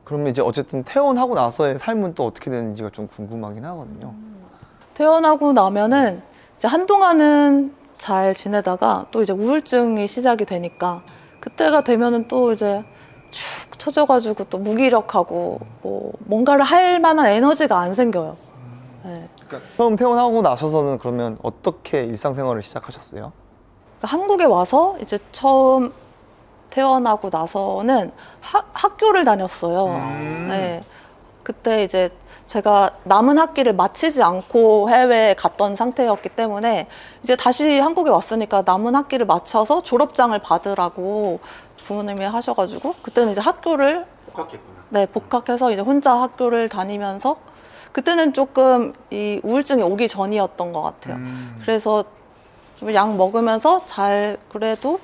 그러면 이제 어쨌든 퇴원하고 나서의 삶은 또 어떻게 되는지가 좀 궁금하긴 하거든요. 퇴원하고 나면은 이제 한동안은 잘 지내다가 또 이제 우울증이 시작이 되니까 그때가 되면은 또 이제 축 처져가지고 또 무기력하고 뭐 뭔가를 할 만한 에너지가 안 생겨요. 네. 그러니까 처음 퇴원하고 나서서는 그러면 어떻게 일상생활을 시작하셨어요? 한국에 와서 이제 처음 퇴원하고 나서는 학교를 다녔어요. 네. 그때 이제 제가 남은 학기를 마치지 않고 해외에 갔던 상태였기 때문에 이제 다시 한국에 왔으니까 남은 학기를 마쳐서 졸업장을 받으라고 부모님이 하셔가지고 그때는 이제 학교를 복학했구나. 네, 복학해서 이제 혼자 학교를 다니면서 그때는 조금 이 우울증이 오기 전이었던 것 같아요. 그래서 좀 약 먹으면서 잘 그래도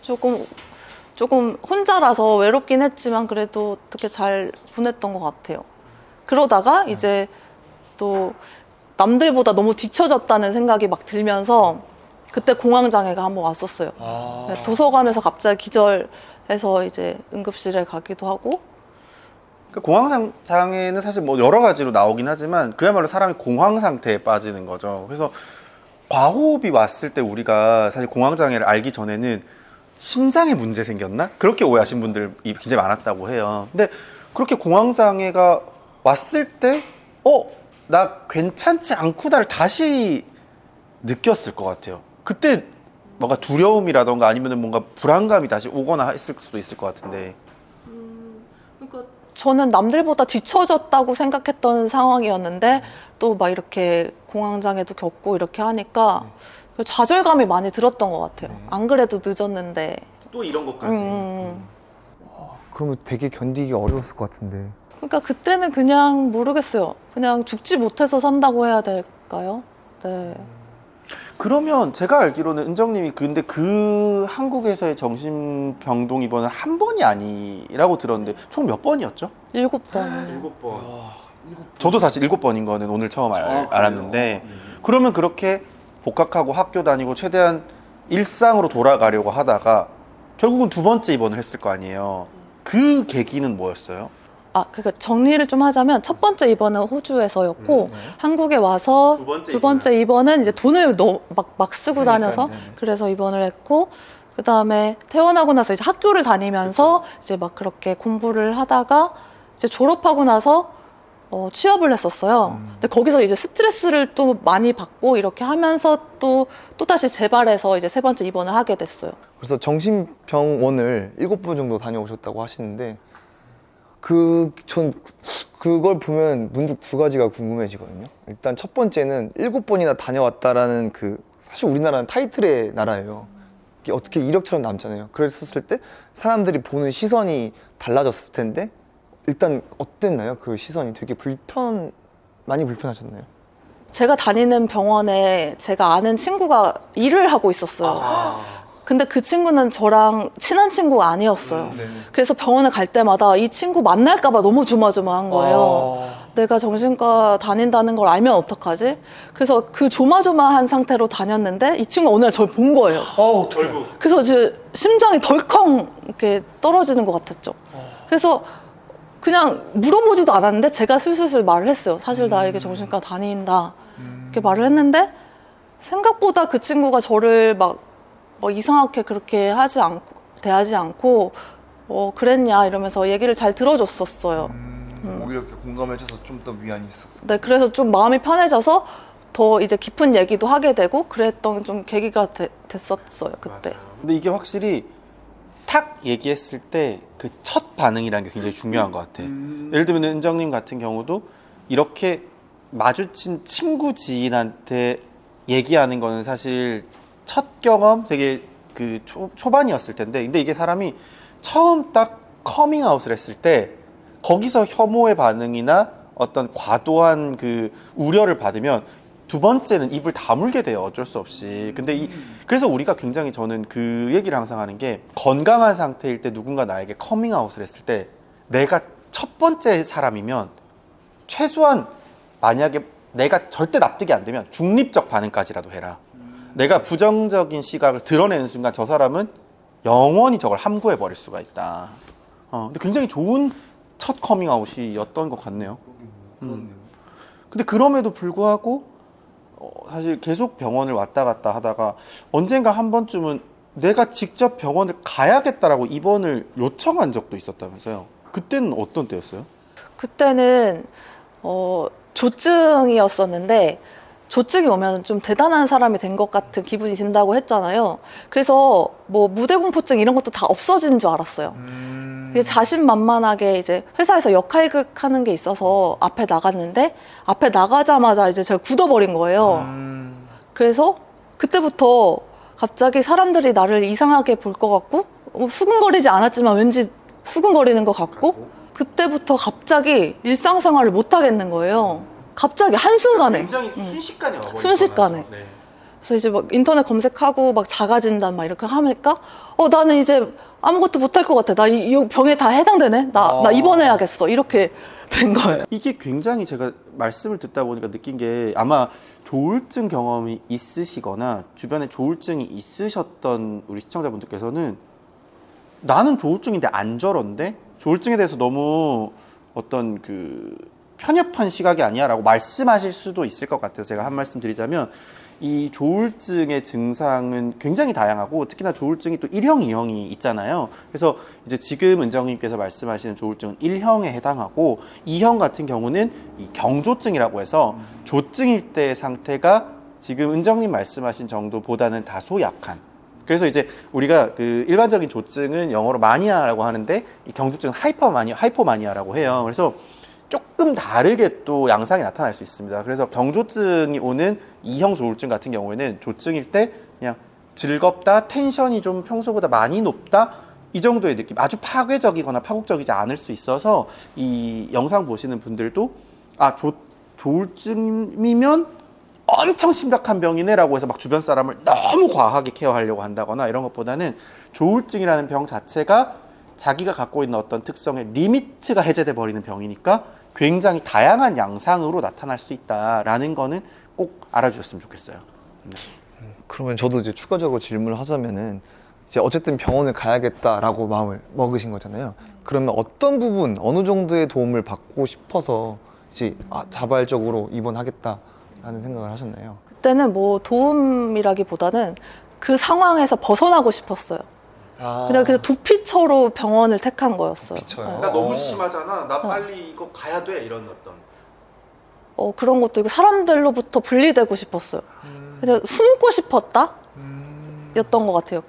조금 혼자라서 외롭긴 했지만 그래도 어떻게 잘 보냈던 것 같아요. 그러다가 이제 또 남들보다 너무 뒤처졌다는 생각이 막 들면서 그때 공황장애가 한번 왔었어요. 네, 도서관에서 갑자기 기절해서 이제 응급실에 가기도 하고. 그 공황 장애는 사실 뭐 여러 가지로 나오긴 하지만 그야말로 사람이 공황 상태에 빠지는 거죠. 그래서 과호흡이 왔을 때 우리가 사실 공황 장애를 알기 전에는 심장에 문제 생겼나? 그렇게 오해하신 분들이 굉장히 많았다고 해요. 근데 그렇게 공황 장애가 왔을 때 나 괜찮지 않구나를 다시 느꼈을 것 같아요. 그때 뭔가 두려움이라던가 아니면 뭔가 불안감이 다시 오거나 했을 수도 있을 것 같은데. 그러니까 저는 남들보다 뒤처졌다고 생각했던 상황이었는데 또 막 이렇게 공황장애도 겪고 이렇게 하니까 좌절감이 많이 들었던 것 같아요. 안 그래도 늦었는데. 또 이런 것까지. 그러면 되게 견디기 어려웠을 것 같은데. 그러니까 그때는 그냥 모르겠어요. 그냥 죽지 못해서 산다고 해야 될까요? 네. 그러면 제가 알기로는 은정님이 근데 그 한국에서의 정신병동 입원은 한 번이 아니라고 들었는데 총 몇 번이었죠? 7번. 7번. 저도 사실 7번인 거는 오늘 처음 알았는데 그러면 그렇게 복학하고 학교 다니고 최대한 일상으로 돌아가려고 하다가 결국은 2번째 입원을 했을 거 아니에요. 그 계기는 뭐였어요? 그러니까 정리를 좀 하자면 첫 번째 입원은 호주에서였고 한국에 와서 두 번째 입원은 이제 돈을 막 쓰고 다녀서 그래서 입원을 했고 그 다음에 퇴원하고 나서 이제 학교를 다니면서 이제 막 그렇게 공부를 하다가 이제 졸업하고 나서 취업을 했었어요. 근데 거기서 이제 스트레스를 또 많이 받고 이렇게 하면서 또 다시 재발해서 이제 3번째 입원을 하게 됐어요. 그래서 정신병원을 7번 정도 다녀오셨다고 하시는데 전 그걸 보면 문득 2가지가 궁금해지거든요. 일단 첫 번째는 7번이나 다녀왔다라는 사실 우리나라는 타이틀의 나라예요. 이게 어떻게 이력처럼 남잖아요. 그랬었을 때 사람들이 보는 시선이 달라졌을 텐데 일단 어땠나요? 그 시선이 되게 많이 불편하셨나요? 제가 다니는 병원에 제가 아는 친구가 일을 하고 있었어요. 근데 그 친구는 저랑 친한 친구가 아니었어요. 그래서 병원에 갈 때마다 이 친구 만날까봐 너무 조마조마한 거예요. 내가 정신과 다닌다는 걸 알면 어떡하지? 그래서 그 조마조마한 상태로 다녔는데 이 친구가 어느 날 저를 본 거예요. 결국. 그래서 이제 심장이 덜컹 이렇게 떨어지는 것 같았죠. 그래서 그냥 물어보지도 않았는데 제가 슬슬 말을 했어요. 사실 나 이게 정신과 다닌다. 이렇게 말을 했는데 생각보다 그 친구가 저를 막 이상하게 그렇게 대하지 않고 그랬냐 이러면서 얘기를 잘 들어줬었어요. 오히려 이렇게 공감해줘서 좀 더 위안이 있었어. 네, 그래서 좀 마음이 편해져서 더 이제 깊은 얘기도 하게 되고 그랬던 좀 계기가 됐었어요 그때. 맞아요. 근데 이게 확실히 탁 얘기했을 때 그 첫 반응이라는 게 굉장히 중요한 것 같아. 예를 들면 은정님 같은 경우도 이렇게 마주친 친구 지인한테 얘기하는 거는 사실 첫 경험 되게 초반이었을 텐데 근데 이게 사람이 처음 딱 커밍아웃을 했을 때 거기서 혐오의 반응이나 어떤 과도한 우려를 받으면 2번째는 입을 다물게 돼요. 어쩔 수 없이. 근데 그래서 우리가 굉장히 저는 그 얘기를 항상 하는 게 건강한 상태일 때 누군가 나에게 커밍아웃을 했을 때 내가 첫 번째 사람이면 최소한 만약에 내가 절대 납득이 안 되면 중립적 반응까지라도 해라. 내가 부정적인 시각을 드러내는 순간 저 사람은 영원히 저걸 함구해 버릴 수가 있다. 근데 굉장히 좋은 첫 커밍아웃이었던 것 같네요. 근데 그럼에도 불구하고 사실 계속 병원을 왔다 갔다 하다가 언젠가 한 번쯤은 내가 직접 병원을 가야겠다라고 입원을 요청한 적도 있었다면서요. 그때는 어떤 때였어요? 그때는 조증이었었는데 조증이 오면 좀 대단한 사람이 된 것 같은 기분이 든다고 했잖아요. 그래서 뭐 무대공포증 이런 것도 다 없어지는 줄 알았어요. 자신만만하게 이제 회사에서 역할극 하는 게 있어서 앞에 나갔는데 앞에 나가자마자 이제 제가 굳어버린 거예요. 그래서 그때부터 갑자기 사람들이 나를 이상하게 볼 것 같고 수근거리지 않았지만 왠지 수근거리는 것 같고 그때부터 갑자기 일상생활을 못 하겠는 거예요. 갑자기 한순간에. 굉장히 순식간에 와버리죠. 순식간에. 네. 그래서 이제 막 인터넷 검색하고 막 자가진단 막 이렇게 하니까 나는 이제 아무것도 못할 것 같아. 나 이 병에 다 해당되네. 나 입원해야겠어. 이렇게 된 거예요. 이게 굉장히 제가 말씀을 듣다 보니까 느낀 게 아마 조울증 경험이 있으시거나 주변에 조울증이 있으셨던 우리 시청자분들께서는 나는 조울증인데 안 저런데 조울증에 대해서 너무 어떤 그 편협한 시각이 아니야 라고 말씀하실 수도 있을 것 같아요. 제가 한 말씀 드리자면 이 조울증의 증상은 굉장히 다양하고 특히나 조울증이 또 1형, 2형이 있잖아요. 그래서 이제 지금 은정님께서 말씀하시는 조울증은 1형에 해당하고 2형 같은 경우는 이 경조증이라고 해서 조증일 때의 상태가 지금 은정님 말씀하신 정도보다는 다소 약한, 그래서 이제 우리가 그 일반적인 조증은 영어로 마니아라고 하는데 이 경조증은 하이퍼마니아라고 해요. 그래서 조금 다르게 또 양상이 나타날 수 있습니다. 그래서 경조증이 오는 2형 조울증 같은 경우에는 조증일 때 그냥 즐겁다, 텐션이 좀 평소보다 많이 높다, 이 정도의 느낌, 아주 파괴적이거나 파국적이지 않을 수 있어서 이 영상 보시는 분들도 조울증이면 엄청 심각한 병이네 라고 해서 막 주변 사람을 너무 과하게 케어하려고 한다거나 이런 것보다는 조울증이라는 병 자체가 자기가 갖고 있는 어떤 특성의 리미트가 해제돼 버리는 병이니까 굉장히 다양한 양상으로 나타날 수 있다라는 거는 꼭 알아주셨으면 좋겠어요. 네. 그러면 저도 이제 추가적으로 질문을 하자면은 이제 어쨌든 병원을 가야겠다라고 마음을 먹으신 거잖아요. 그러면 어떤 부분, 어느 정도의 도움을 받고 싶어서 이제 자발적으로 입원하겠다라는 생각을 하셨나요? 그때는 뭐 도움이라기보다는 그 상황에서 벗어나고 싶었어요. 그냥 도피처로 병원을 택한 거였어요. 도피처요? 나 너무 심하잖아. 나 빨리 이거 가야 돼. 이런 어떤. 그런 것도 있고 사람들로부터 분리되고 싶었어요. 그냥 숨고 싶었다? 였던 것 같아요.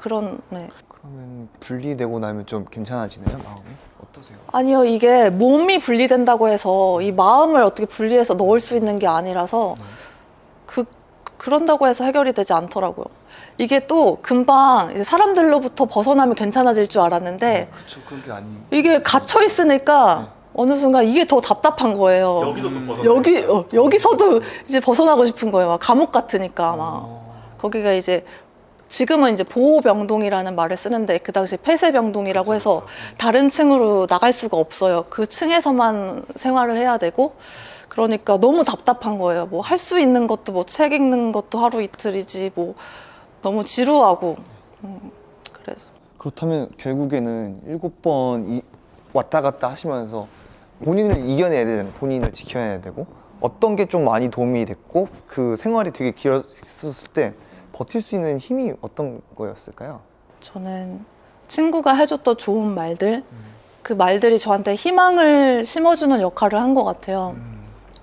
네. 그러면 분리되고 나면 좀 괜찮아지나요, 마음이? 어떠세요? 아니요, 이게 몸이 분리된다고 해서 이 마음을 어떻게 분리해서 넣을 수 있는 게 아니라서 그런다고 해서 해결이 되지 않더라고요. 이게 또 금방 이제 사람들로부터 벗어나면 괜찮아질 줄 알았는데 그쵸, 그런 게 아닌. 이게 갇혀 있으니까 어느 순간 이게 더 답답한 거예요. 여기도 벗어나. 여기서도 이제 벗어나고 싶은 거예요. 막 감옥 같으니까 막. 거기가 이제 지금은 이제 보호병동이라는 말을 쓰는데 그 당시 폐쇄병동이라고 해서 다른 층으로 나갈 수가 없어요. 그 층에서만 생활을 해야 되고 그러니까 너무 답답한 거예요. 뭐 할 수 있는 것도 뭐 책 읽는 것도 하루 이틀이지 뭐 너무 지루하고 그래서. 그렇다면 결국에는 7번 왔다 갔다 하시면서 본인을 이겨내야 되잖아요. 본인을 지켜내야 되고 어떤 게 좀 많이 도움이 됐고 그 생활이 되게 길었을 때 버틸 수 있는 힘이 어떤 거였을까요? 저는 친구가 해줬던 좋은 말들 그 말들이 저한테 희망을 심어주는 역할을 한 것 같아요.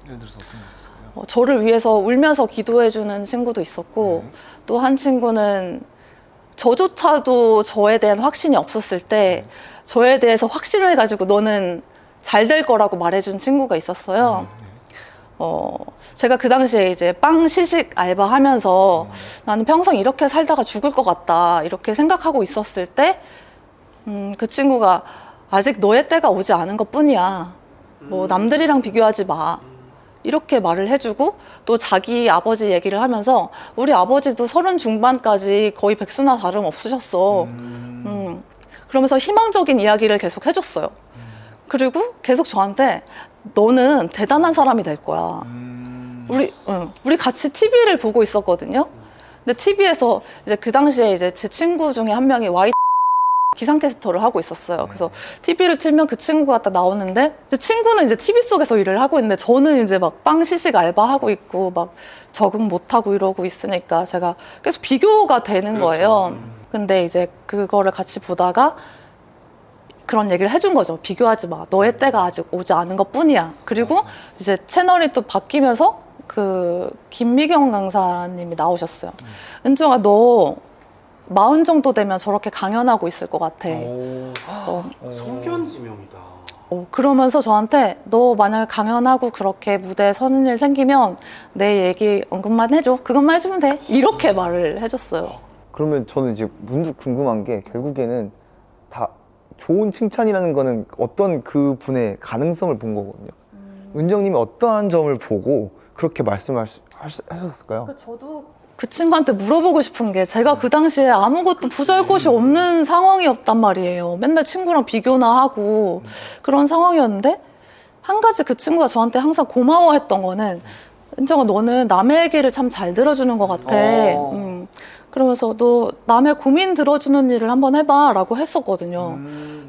예를 들어서 어떤 게 있었을까요? 저를 위해서 울면서 기도해주는 친구도 있었고 또 한 친구는 저조차도 저에 대한 확신이 없었을 때 저에 대해서 확신을 가지고 너는 잘 될 거라고 말해준 친구가 있었어요. 제가 그 당시에 이제 빵 시식 알바 하면서 나는 평생 이렇게 살다가 죽을 것 같다 이렇게 생각하고 있었을 때 그 친구가 아직 너의 때가 오지 않은 것 뿐이야. 뭐 남들이랑 비교하지 마. 이렇게 말을 해주고 또 자기 아버지 얘기를 하면서 우리 아버지도 30 중반까지 거의 백수나 다름 없으셨어. 그러면서 희망적인 이야기를 계속 해줬어요. 그리고 계속 저한테 너는 대단한 사람이 될 거야. 우리 같이 TV를 보고 있었거든요. 근데 TV에서 이제 그 당시에 이제 제 친구 중에 한 명이 기상캐스터를 하고 있었어요. 그래서 TV를 틀면 그 친구가 딱 나오는데 제 친구는 이제 TV 속에서 일을 하고 있는데 저는 이제 막 빵 시식 알바하고 있고 막 적응 못하고 이러고 있으니까 제가 계속 비교가 되는 거예요. 근데 이제 그거를 같이 보다가 그런 얘기를 해준 거죠. 비교하지 마. 너의 때가 아직 오지 않은 것 뿐이야. 그리고 이제 채널이 또 바뀌면서 그 김미경 강사님이 나오셨어요. 은정아, 너 40 정도 되면 저렇게 강연하고 있을 것 같아. 성견지명이다. 그러면서 저한테 너 만약에 강연하고 그렇게 무대에 서는 일 생기면 내 얘기 언급만 해줘. 그것만 해주면 돼. 이렇게 말을 해줬어요. 그러면 저는 이제 문득 궁금한 게 결국에는 다 좋은 칭찬이라는 거는 어떤 그 분의 가능성을 본 거거든요. 은정님이 어떠한 점을 보고 그렇게 말씀하셨을까요? 저도 그 친구한테 물어보고 싶은 게 제가 그 당시에 아무것도 보잘 것이 없는 상황이었단 말이에요. 맨날 친구랑 비교나 하고 그런 상황이었는데 한 가지 그 친구가 저한테 항상 고마워했던 거는 은정아 너는 남의 얘기를 참 잘 들어주는 것 같아. 그러면서 너 남의 고민 들어주는 일을 한번 해봐 라고 했었거든요.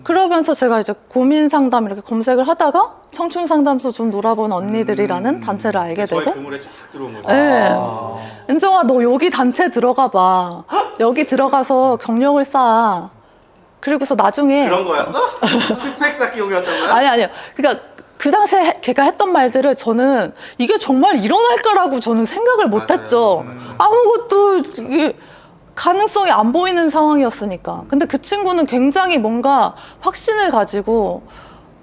그러면서 제가 이제 고민 상담 이렇게 검색을 하다가 청춘 상담소 좀 놀아본 언니들이라는 단체를 알게 되고 저의 그물에 쫙 들어온 거죠. 네. 은정아 너 여기 단체 들어가 봐. 여기 들어가서 경력을 쌓아. 그리고서 나중에 그런 거였어? 스펙 쌓기 용이었던 거야? 아니요. 그러니까 그 당시에 걔가 했던 말들을 저는 이게 정말 일어날까라고 저는 생각을 못했죠. 아무것도 이게 가능성이 안 보이는 상황이었으니까. 근데 그 친구는 굉장히 뭔가 확신을 가지고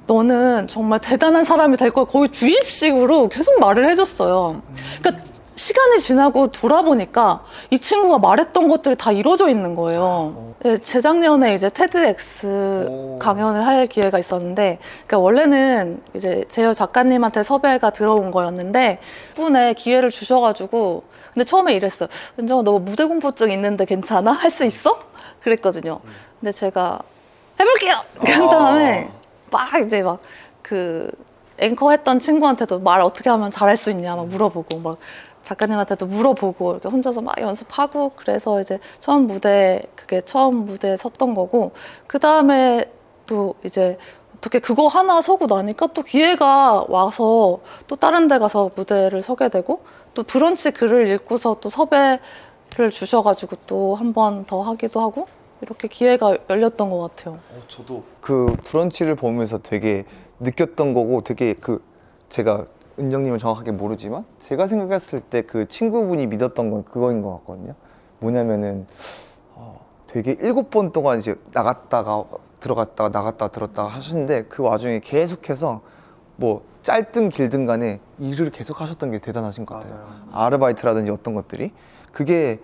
너는 정말 대단한 사람이 될 거야. 거의 주입식으로 계속 말을 해줬어요. 그러니까 시간이 지나고 돌아보니까 이 친구가 말했던 것들이 다 이루어져 있는 거예요. 네, 재작년에 이제 테드x 강연을 할 기회가 있었는데, 그러니까 원래는 이제 제어 작가님한테 섭외가 들어온 거였는데, 분에 기회를 주셔가지고, 근데 처음에 이랬어요. 은정아, 너 무대 공포증 있는데 괜찮아? 할 수 있어? 그랬거든요. 근데 제가 해볼게요! 이렇게 한 다음에, 막 이제 막 그 앵커 했던 친구한테도 말 어떻게 하면 잘할 수 있냐 막 물어보고, 막 작가님한테도 물어보고 이렇게 혼자서 막 연습하고 그래서 이제 그게 처음 무대에 섰던 거고, 그 다음에 또 이제 어떻게 그거 하나 서고 나니까 또 기회가 와서 또 다른 데 가서 무대를 서게 되고, 또 브런치 글을 읽고서 또 섭외를 주셔가지고 또 한 번 더 하기도 하고 이렇게 기회가 열렸던 것 같아요. 저도 그 브런치를 보면서 되게 느꼈던 거고, 되게 제가 은정님은 정확하게 모르지만 제가 생각했을 때 그 친구분이 믿었던 건 그거인 것 같거든요. 뭐냐면은 되게 7번 동안 이제 나갔다가 들어갔다가 나갔다가 들었다가 하셨는데, 그 와중에 계속해서 뭐 짧든 길든 간에 일을 계속 하셨던 게 대단하신 것 같아요. 아르바이트라든지 어떤 것들이 그게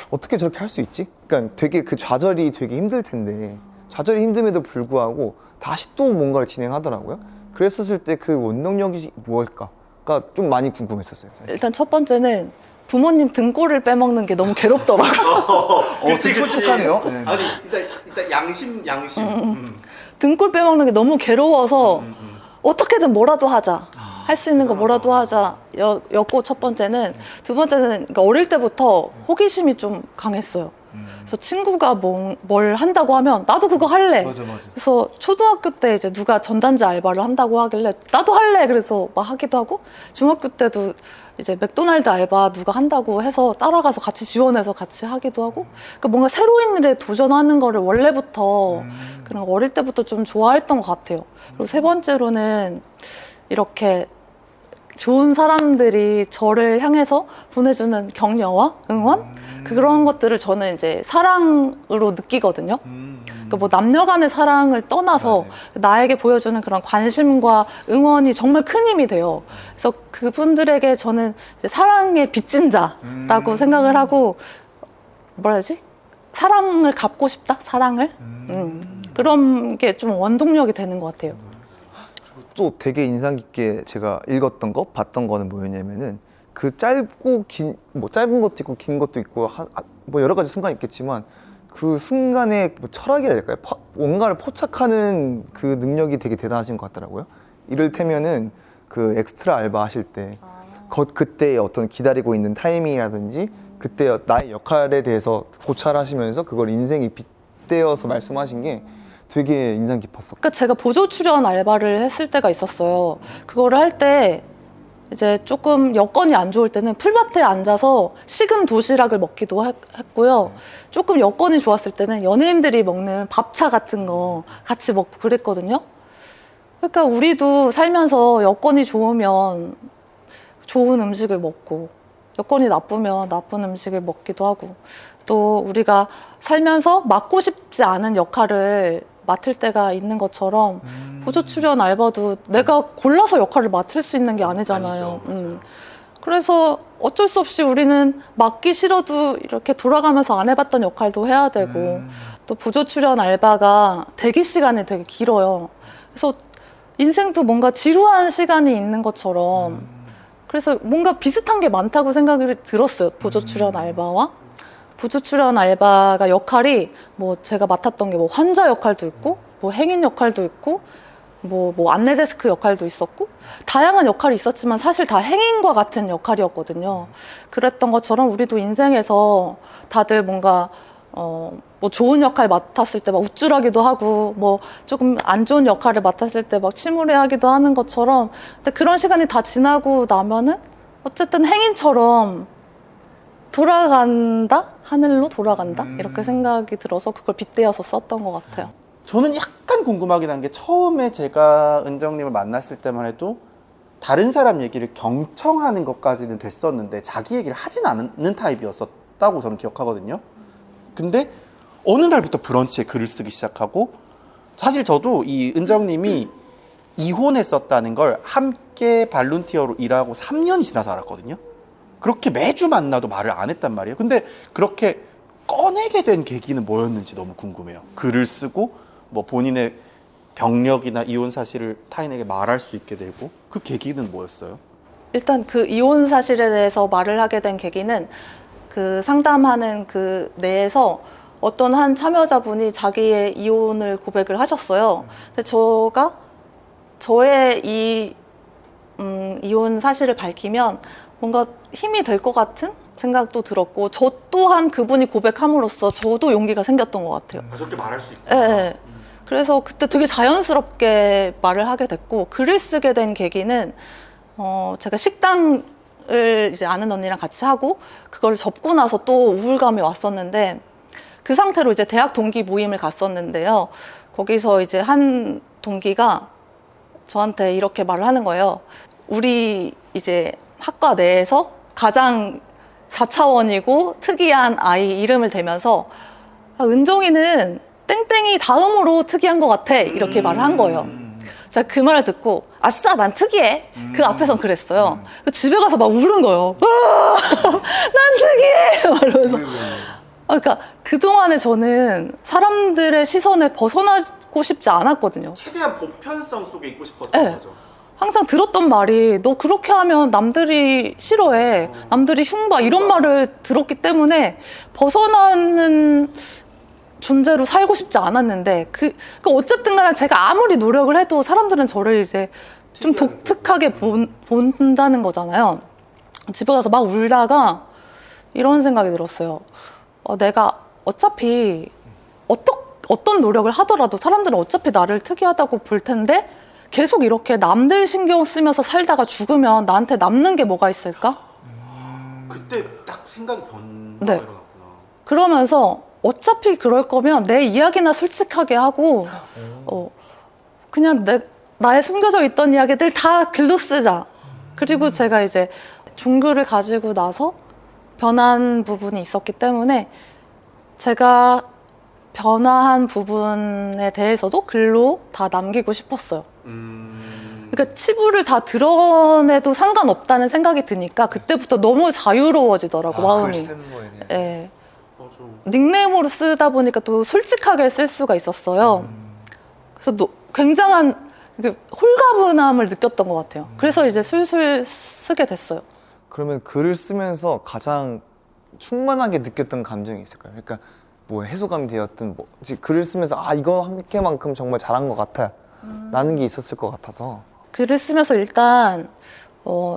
어떻게 저렇게 할 수 있지? 그러니까 되게 그 좌절이 되게 힘들 텐데, 좌절이 힘듦에도 불구하고 다시 또 뭔가를 진행하더라고요. 그랬었을 때 그 원동력이 무엇일까가 좀 많이 궁금했었어요. 사실. 일단 첫 번째는 부모님 등골을 빼먹는 게 너무 괴롭더라고요. 그치. 촉촉하네요. 네. 아니 일단 양심. 등골 빼먹는 게 너무 괴로워서 어떻게든 뭐라도 하자. 할 수 있는 거 뭐라도 하자 였고, 첫 번째는. 두 번째는 그러니까 어릴 때부터 호기심이 좀 강했어요. 그래서 친구가 뭘 한다고 하면 나도 그거 할래. 맞아. 그래서 초등학교 때 이제 누가 전단지 알바를 한다고 하길래 나도 할래. 그래서 막 하기도 하고, 중학교 때도 이제 맥도날드 알바 누가 한다고 해서 따라가서 같이 지원해서 같이 하기도 하고, 그러니까 뭔가 새로운 일에 도전하는 거를 원래부터 그런 거 어릴 때부터 좀 좋아했던 것 같아요. 그리고 세 번째로는 이렇게 좋은 사람들이 저를 향해서 보내주는 격려와 응원? 그런 것들을 저는 이제 사랑으로 느끼거든요. 그러니까 뭐 남녀 간의 사랑을 떠나서 나에게 보여주는 그런 관심과 응원이 정말 큰 힘이 돼요. 그래서 그분들에게 저는 이제 사랑의 빚진 자라고 생각을 하고, 뭐라 해야지? 사랑을 갚고 싶다? 사랑을? 그런 게 좀 원동력이 되는 것 같아요. 또 되게 인상 깊게 제가 읽었던 거, 봤던 거는 뭐였냐면은, 그 짧고 긴, 뭐 짧은 것도 있고 긴 것도 있고 뭐 여러 가지 순간이 있겠지만, 그 순간에 뭐 철학이라 해야 될까요? 뭔가를 포착하는 그 능력이 되게 대단하신 것 같더라고요. 이를테면은 그 엑스트라 알바 하실 때 그때 어떤 기다리고 있는 타이밍이라든지 그때 나의 역할에 대해서 고찰하시면서 그걸 인생에 빗대어서 말씀하신 게 되게 인상 깊었어. 그러니까 제가 보조 출연 알바를 했을 때가 있었어요. 그거를 할 때 이제 조금 여건이 안 좋을 때는 풀밭에 앉아서 식은 도시락을 먹기도 했고요. 조금 여건이 좋았을 때는 연예인들이 먹는 밥차 같은 거 같이 먹고 그랬거든요. 그러니까 우리도 살면서 여건이 좋으면 좋은 음식을 먹고, 여건이 나쁘면 나쁜 음식을 먹기도 하고, 또 우리가 살면서 맡고 싶지 않은 역할을 맡을 때가 있는 것처럼 보조 출연 알바도 내가 골라서 역할을 맡을 수 있는 게 아니잖아요. 그래서 어쩔 수 없이 우리는 맡기 싫어도 이렇게 돌아가면서 안 해봤던 역할도 해야 되고, 또 보조 출연 알바가 대기 시간이 되게 길어요. 그래서 인생도 뭔가 지루한 시간이 있는 것처럼 그래서 뭔가 비슷한 게 많다고 생각이 들었어요. 보조 출연 알바와 보조 출연 알바가 역할이 뭐 제가 맡았던 게 뭐 환자 역할도 있고 뭐 행인 역할도 있고 뭐 안내 데스크 역할도 있었고 다양한 역할이 있었지만 사실 다 행인과 같은 역할이었거든요. 그랬던 것처럼 우리도 인생에서 다들 뭔가 뭐 좋은 역할 맡았을 때 막 우쭐하기도 하고 뭐 조금 안 좋은 역할을 맡았을 때 막 침울해하기도 하는 것처럼 근데 그런 시간이 다 지나고 나면은 어쨌든 행인처럼 돌아간다? 하늘로 돌아간다? 이렇게 생각이 들어서 그걸 빗대어서 썼던 것 같아요. 저는 약간 궁금하긴 한 게 처음에 제가 은정님을 만났을 때만 해도 다른 사람 얘기를 경청하는 것까지는 됐었는데 자기 얘기를 하진 않는 타입이었었다고 저는 기억하거든요. 근데 어느 날부터 브런치에 글을 쓰기 시작하고 사실 저도 이 은정님이 이혼했었다는 걸 함께 발룬티어로 일하고 3년이 지나서 알았거든요. 그렇게 매주 만나도 말을 안 했단 말이에요. 근데 그렇게 꺼내게 된 계기는 뭐였는지 너무 궁금해요. 글을 쓰고 뭐 본인의 병력이나 이혼 사실을 타인에게 말할 수 있게 되고 그 계기는 뭐였어요? 일단 그 이혼 사실에 대해서 말을 하게 된 계기는 그 상담하는 그 내에서 어떤 한 참여자분이 자기의 이혼을 고백을 하셨어요. 근데 저의 이혼 사실을 밝히면 뭔가 힘이 될 것 같은 생각도 들었고 저 또한 그분이 고백함으로써 저도 용기가 생겼던 것 같아요. 저렇게 말할 수 있구나. 네, 네. 그래서 그때 되게 자연스럽게 말을 하게 됐고 글을 쓰게 된 계기는 제가 식당을 이제 아는 언니랑 같이 하고 그걸 접고 나서 또 우울감이 왔었는데 그 상태로 이제 대학 동기 모임을 갔었는데요. 거기서 이제 한 동기가 저한테 이렇게 말을 하는 거예요. 우리 이제 학과 내에서 가장 4차원이고 특이한 아이 이름을 대면서 은정이는 땡땡이 다음으로 특이한 것 같아 이렇게 말을 한 거예요. 제가 그 말을 듣고 아싸 난 특이해 그 앞에선 그랬어요. 집에 가서 막 우는 거예요. 난 특이해 막 이러면서. 그러니까 그동안에 저는 사람들의 시선에 벗어나고 싶지 않았거든요. 최대한 보편성 속에 있고 싶었던 네. 거죠. 항상 들었던 말이 너 그렇게 하면 남들이 싫어해 남들이 흉봐 이런 말을 들었기 때문에 벗어나는 존재로 살고 싶지 않았는데 어쨌든 간에 제가 아무리 노력을 해도 사람들은 저를 이제 좀 독특하게 본다는 거잖아요. 집에 가서 막 울다가 이런 생각이 들었어요. 내가 어차피 어떤 노력을 하더라도 사람들은 어차피 나를 특이하다고 볼 텐데 계속 이렇게 남들 신경 쓰면서 살다가 죽으면 나한테 남는 게 뭐가 있을까? 그때 딱 생각이 변화가 네. 일어났구나. 그러면서 어차피 그럴 거면 내 이야기나 솔직하게 하고 그냥 나의 숨겨져 있던 이야기들 다 글로 쓰자. 그리고 제가 이제 종교를 가지고 나서 변한 부분이 있었기 때문에 제가 변화한 부분에 대해서도 글로 다 남기고 싶었어요. 그러니까 치부를 다 드러내도 상관없다는 생각이 드니까 그때부터 너무 자유로워지더라고 마음이. 글 쓰는 거에 대해서. 네. 닉네임으로 쓰다 보니까 또 솔직하게 쓸 수가 있었어요. 그래서 굉장한 홀가분함을 느꼈던 것 같아요. 그래서 이제 술술 쓰게 됐어요. 그러면 글을 쓰면서 가장 충만하게 느꼈던 감정이 있을까요? 그러니까 뭐 해소감이 되었든 뭐 글을 쓰면서 이거 한 개만큼 정말 잘한 것 같아 라는 게 있었을 것 같아서. 글을 쓰면서 일단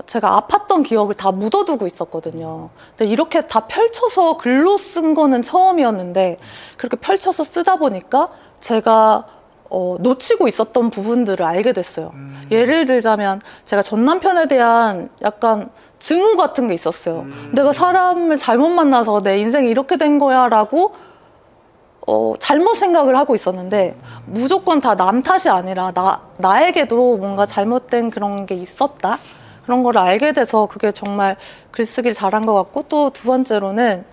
제가 아팠던 기억을 다 묻어두고 있었거든요. 근데 이렇게 다 펼쳐서 글로 쓴 거는 처음이었는데 그렇게 펼쳐서 쓰다 보니까 제가 놓치고 있었던 부분들을 알게 됐어요. 예를 들자면 제가 전 남편에 대한 약간 증오 같은 게 있었어요. 내가 사람을 잘못 만나서 내 인생이 이렇게 된 거야 라고 잘못 생각을 하고 있었는데 무조건 다 남 탓이 아니라 나에게도 뭔가 잘못된 그런 게 있었다. 그런 걸 알게 돼서 그게 정말 글쓰기를 잘한 것 같고 또 두 번째로는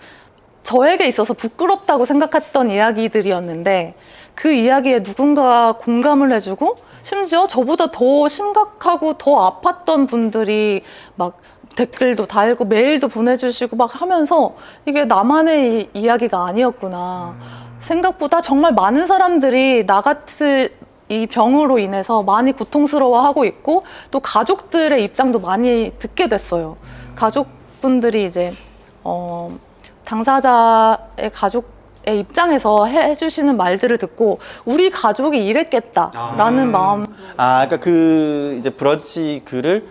저에게 있어서 부끄럽다고 생각했던 이야기들이었는데 그 이야기에 누군가 공감을 해주고 심지어 저보다 더 심각하고 더 아팠던 분들이 막 댓글도 달고 메일도 보내주시고 막 하면서 이게 나만의 이야기가 아니었구나. 생각보다 정말 많은 사람들이 이 병으로 인해서 많이 고통스러워하고 있고 또 가족들의 입장도 많이 듣게 됐어요. 가족분들이 이제 당사자의 가족의 입장에서 해주시는 말들을 듣고 우리 가족이 이랬겠다라는 마음. 그러니까 그 이제 브런치 글을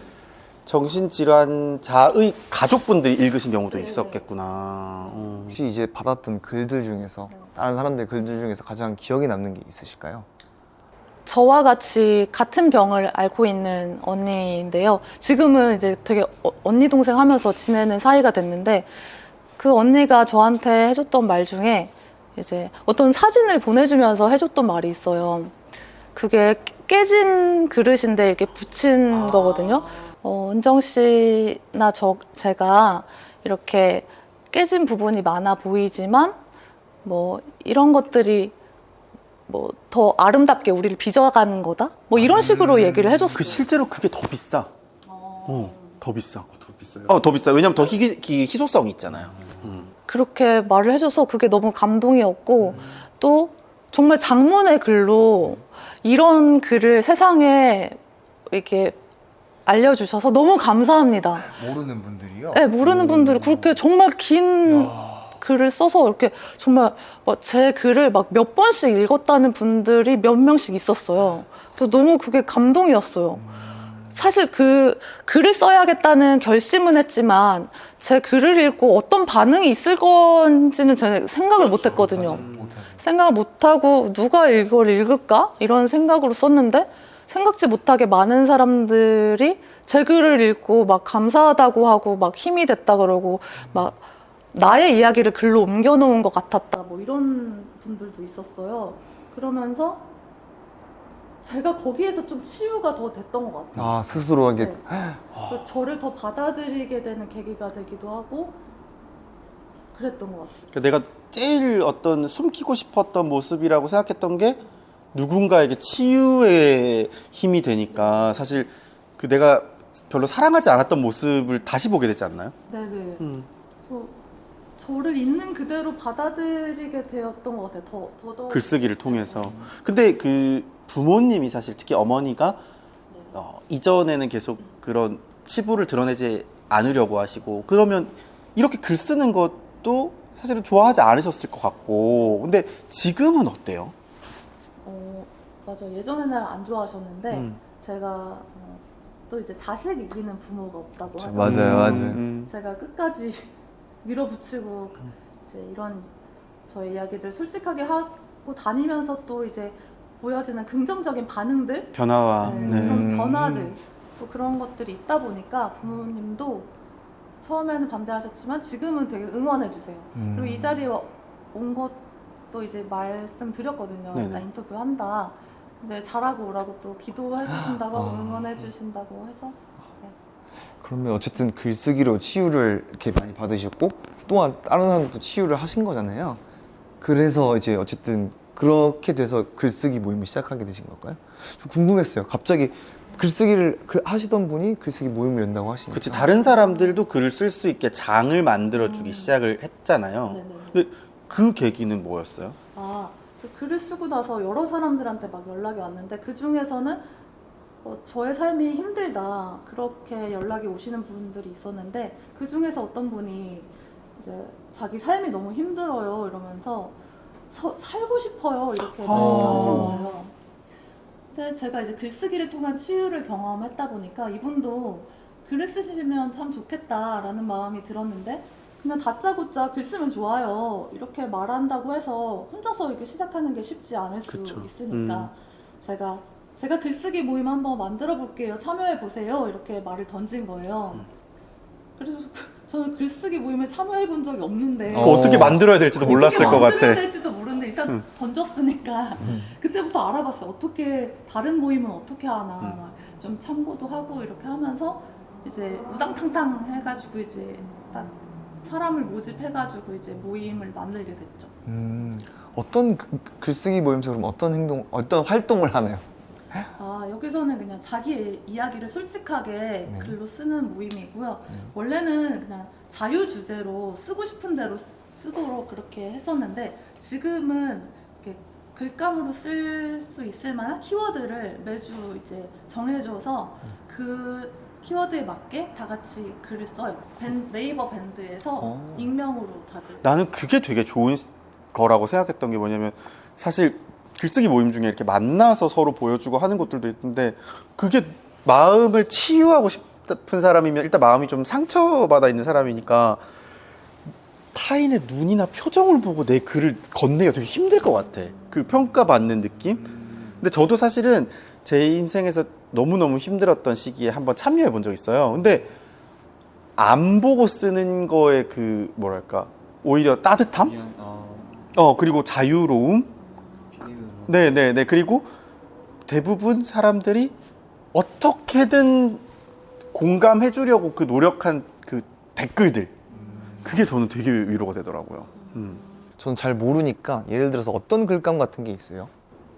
정신질환자의 가족분들이 읽으신 경우도 있었겠구나. 혹시 이제 받았던 글들 중에서 다른 사람들 글들 중에서 가장 기억에 남는 게 있으실까요? 저와 같이 같은 병을 앓고 있는 언니인데요. 지금은 이제 되게 언니 동생 하면서 지내는 사이가 됐는데 그 언니가 저한테 해줬던 말 중에 이제 어떤 사진을 보내주면서 해줬던 말이 있어요. 그게 깨진 그릇인데 이렇게 붙인 거거든요. 은정 씨나 제가 이렇게 깨진 부분이 많아 보이지만 뭐 이런 것들이 뭐 더 아름답게 우리를 빚어가는 거다? 뭐 이런 식으로 얘기를 해줬어요. 실제로 그게 더 비싸. 더 비싸. 더 비싸요? 더 비싸. 왜냐면 더 희소성이 있잖아요. 그렇게 말을 해줘서 그게 너무 감동이었고 또 정말 장문의 글로 이런 글을 세상에 이렇게 알려주셔서 너무 감사합니다. 모르는 분들이요? 네, 모르는 분들이 그렇게 정말 긴 글을 써서 이렇게 정말 제 글을 막 몇 번씩 읽었다는 분들이 몇 명씩 있었어요. 그래서 너무 그게 감동이었어요. 사실 그 글을 써야겠다는 결심은 했지만 제 글을 읽고 어떤 반응이 있을 건지는 제가 생각을 못 했거든요. 생각을 못하고 누가 이걸 읽을까? 이런 생각으로 썼는데 생각지 못하게 많은 사람들이 제 글을 읽고 막 감사하다고 하고 막 힘이 됐다 그러고 막 나의 이야기를 글로 옮겨놓은 것 같았다 뭐 이런 분들도 있었어요. 그러면서 제가 거기에서 좀 치유가 더 됐던 것 같아요. 스스로 이게 네. 그래서 저를 더 받아들이게 되는 계기가 되기도 하고 그랬던 것 같아요. 그러니까 내가 제일 어떤 숨기고 싶었던 모습이라고 생각했던 게 누군가에게 치유의 힘이 되니까 사실 그 내가 별로 사랑하지 않았던 모습을 다시 보게 되지 않나요? 네네. 그래서 저를 있는 그대로 받아들이게 되었던 것 같아요. 더 글쓰기를 통해서. 근데 그 부모님이 사실 특히 어머니가 이전에는 계속 그런 치부를 드러내지 않으려고 하시고 그러면 이렇게 글 쓰는 것도 사실은 좋아하지 않으셨을 것 같고 근데 지금은 어때요? 맞아. 예전에는 안 좋아하셨는데 제가 또 이제 자식 이기는 부모가 없다고 하잖아요. 맞아요. 제가 끝까지 밀어붙이고 이제 이런 저의 이야기들 솔직하게 하고 다니면서 또 이제 보여지는 긍정적인 반응들, 변화와 그런 변화들 또 그런 것들이 있다 보니까 부모님도 처음에는 반대하셨지만 지금은 되게 응원해 주세요. 그리고 이 자리에 온 것도 이제 말씀드렸거든요. 네네. 나 인터뷰 한다. 근데 잘하고 오라고 또 기도해 주신다고 응원해 주신다고 해서 그러면 어쨌든 글쓰기로 치유를 이렇게 많이 받으셨고 또한 다른 사람도 치유를 하신 거잖아요. 그래서 이제 어쨌든 그렇게 돼서 글쓰기 모임을 시작하게 되신 걸까요? 좀 궁금했어요. 갑자기 글쓰기를 하시던 분이 글쓰기 모임을 연다고 하시니까. 그치 다른 사람들도 글을 쓸 수 있게 장을 만들어주기 시작을 했잖아요. 네네. 근데 그 계기는 뭐였어요? 그 글을 쓰고 나서 여러 사람들한테 막 연락이 왔는데 그 중에서는 저의 삶이 힘들다 그렇게 연락이 오시는 분들이 있었는데 그 중에서 어떤 분이 이제 자기 삶이 너무 힘들어요 이러면서 살고 싶어요 이렇게 말씀하신 거예요. 근데 제가 이제 글쓰기를 통한 치유를 경험했다 보니까 이분도 글을 쓰시면 참 좋겠다라는 마음이 들었는데 그냥 다짜고짜 글 쓰면 좋아요 이렇게 말한다고 해서 혼자서 이렇게 시작하는 게 쉽지 않을 수 그쵸. 있으니까 제가 글쓰기 모임 한번 만들어 볼게요 참여해 보세요 이렇게 말을 던진 거예요. 그래서 저는 글쓰기 모임에 참여해 본 적이 없는데 어떻게 만들어야 될지도 몰랐을 것 어떻게 같아. 만들어야 될지도 모르는데 일단 던졌으니까 그때부터 알아봤어요. 어떻게 다른 모임은 어떻게 하나 막 좀 참고도 하고 이렇게 하면서 이제 우당탕탕 해가지고 이제 딱 사람을 모집해가지고 이제 모임을 만들게 됐죠. 어떤 글쓰기 모임에서 그럼 어떤 활동을 하나요? 여기서는 그냥 자기 이야기를 솔직하게 글로 쓰는 모임이고요. 원래는 그냥 자유 주제로 쓰고 싶은 대로 쓰도록 그렇게 했었는데 지금은 이렇게 글감으로 쓸 수 있을 만한 키워드를 매주 이제 정해줘서 그 키워드에 맞게 다 같이 글을 써요. 네이버 밴드에서 익명으로 다들. 나는 그게 되게 좋은 거라고 생각했던 게 뭐냐면 사실 글쓰기 모임 중에 이렇게 만나서 서로 보여주고 하는 것들도 있는데 그게 마음을 치유하고 싶은 사람이면 일단 마음이 좀 상처받아 있는 사람이니까 타인의 눈이나 표정을 보고 내 글을 건네기가 되게 힘들 것 같아. 그 평가받는 느낌? 근데 저도 사실은 제 인생에서 너무너무 힘들었던 시기에 한번 참여해 본 적 있어요. 근데 안 보고 쓰는 거에 그 뭐랄까 오히려 따뜻함? 그리고 자유로움? 네네네. 그리고 대부분 사람들이 어떻게든 공감해 주려고 그 노력한 그 댓글들, 그게 저는 되게 위로가 되더라고요. 저는 잘 모르니까 예를 들어서 어떤 글감 같은 게 있어요?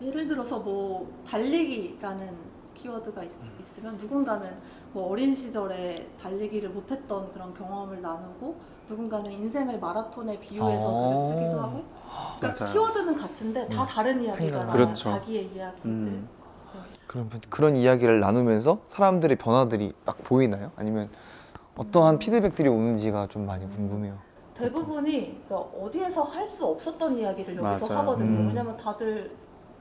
예를 들어서 뭐 달리기라는 키워드가 있으면 누군가는 뭐 어린 시절에 달리기를 못했던 그런 경험을 나누고 누군가는 인생을 마라톤에 비유해서 글을 쓰기도 하고 그러니까 맞아요. 키워드는 같은데 다 다른 이야기가 나와요. 그렇죠. 자기의 이야기들. 그러면 그런 이야기를 나누면서 사람들의 변화들이 딱 보이나요? 아니면 어떠한 피드백들이 오는지가 좀 많이 궁금해요. 대부분이 그러니까 어디에서 할 수 없었던 이야기를 여기서 맞아요. 하거든요. 왜냐면 다들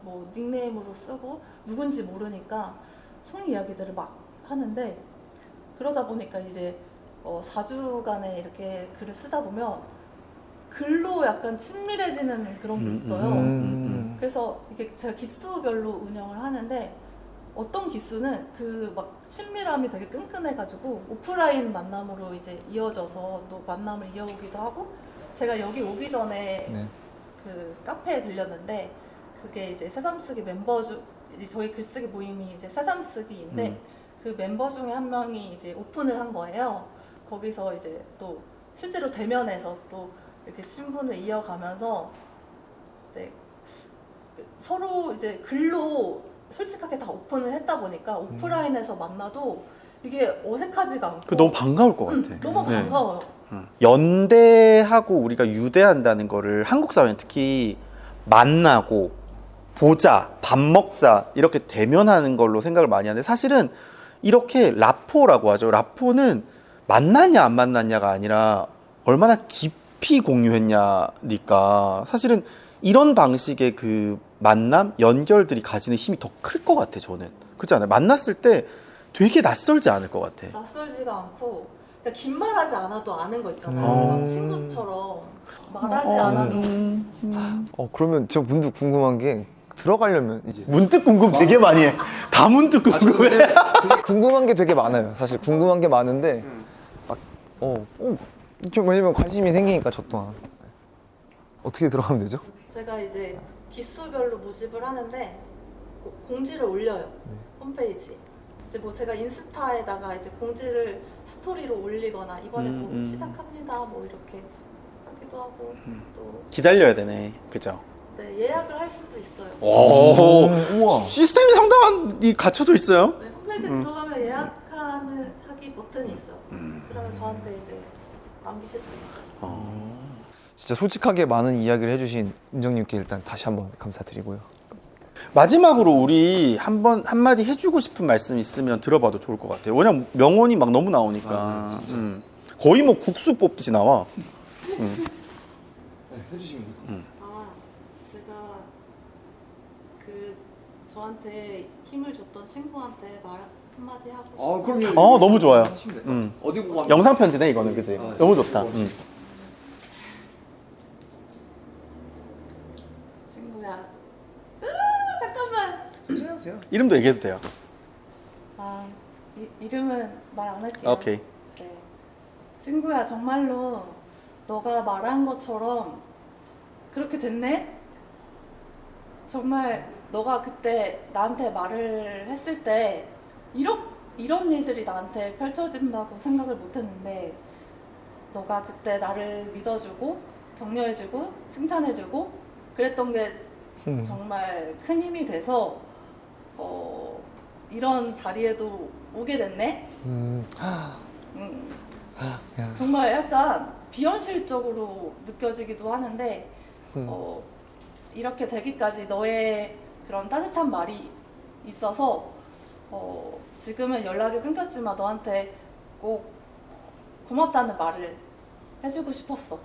뭐 닉네임으로 쓰고 누군지 모르니까 속 이야기들을 막 하는데 그러다 보니까 이제 4주간에 이렇게 글을 쓰다 보면 글로 약간 친밀해지는 그런 게 있어요. 그래서 이게 제가 기수별로 운영을 하는데 어떤 기수는 그 막 친밀함이 되게 끈끈해가지고 오프라인 만남으로 이제 이어져서 또 만남을 이어오기도 하고 제가 여기 오기 전에 네. 그 카페에 들렸는데 그게 이제 새삼쓰기 멤버 이제 저희 글쓰기 모임이 이제 새삼쓰기인데 그 멤버 중에 한 명이 이제 오픈을 한 거예요. 거기서 이제 또 실제로 대면해서 또 이렇게 친분을 이어가면서 네, 서로 이제 글로 솔직하게 다 오픈을 했다 보니까 오프라인에서 만나도 이게 어색하지가 않고 그 너무 반가울 것 같아. 너무 네. 반가워요. 연대하고 우리가 유대한다는 거를 한국 사회는 특히 만나고 보자, 밥 먹자 이렇게 대면하는 걸로 생각을 많이 하는데 사실은 이렇게 라포라고 하죠. 라포는 만났냐 안 만났냐가 아니라 얼마나 깊이 공유했냐니까 사실은 이런 방식의 그 만남, 연결들이 가지는 힘이 더 클 것 같아. 저는 그렇지 않아요? 만났을 때 되게 낯설지 않을 것 같아. 낯설지가 않고 그러니까 긴 말하지 않아도 아는 거 있잖아요. 막 친구처럼 말하지 않아도 그러면 저 문득 궁금한 게 들어가려면 이제 문득 궁금 되게 많이 해. 다 문득 궁금해. 궁금한 게 되게 많아요. 사실 궁금한 게 많은데 좀 왜냐면 관심이 생기니까 저 또한 어떻게 들어가면 되죠? 제가 이제 기수별로 모집을 하는데 공지를 올려요. 홈페이지. 이제 뭐 제가 인스타에다가 이제 공지를 스토리로 올리거나 이번에 뭐 시작합니다 뭐 이렇게 하기도 하고 또 기다려야 되네. 그죠? 네, 예약을 할 수도 있어요. 오, 우와. 시스템이 상당히 갖춰져 있어요. 네, 홈페이지 들어가면 예약하는 하기 버튼이 있어요. 그러면 저한테 이제 남기실 수 있어요. 진짜 솔직하게 많은 이야기를 해주신 은정님께 일단 다시 한번 감사드리고요. 마지막으로 우리 한마디 해주고 싶은 말씀 있으면 들어봐도 좋을 것 같아요. 왜냐면 명언이 막 너무 나오니까. 맞아요, 진짜. 거의 뭐 국수 뽑듯이 나와. 해주시면 돼요. 제가 그 저한테 힘을 줬던 친구한테 말 한마디 하고 싶어요. 그럼요. 너무 좋아요. 하시면 돼요. 어디 보고 하면 영상 편지네 이거는, 그지? 네. 너무 좋다. 친구야. 잠깐만. 하세요. 이름도 얘기해도 돼요. 이름은 말 안 할게요. 오케이. 네. 친구야, 정말로 너가 말한 것처럼 그렇게 됐네? 정말 너가 그때 나한테 말을 했을 때 이런 일들이 나한테 펼쳐진다고 생각을 못했는데 너가 그때 나를 믿어주고 격려해주고 칭찬해주고 그랬던 게 정말 큰 힘이 돼서 이런 자리에도 오게 됐네? 정말 약간 비현실적으로 느껴지기도 하는데 이렇게 되기까지 너의 그런 따뜻한 말이 있어서 지금은 연락이 끊겼지만 너한테 꼭 고맙다는 말을 해주고 싶었어.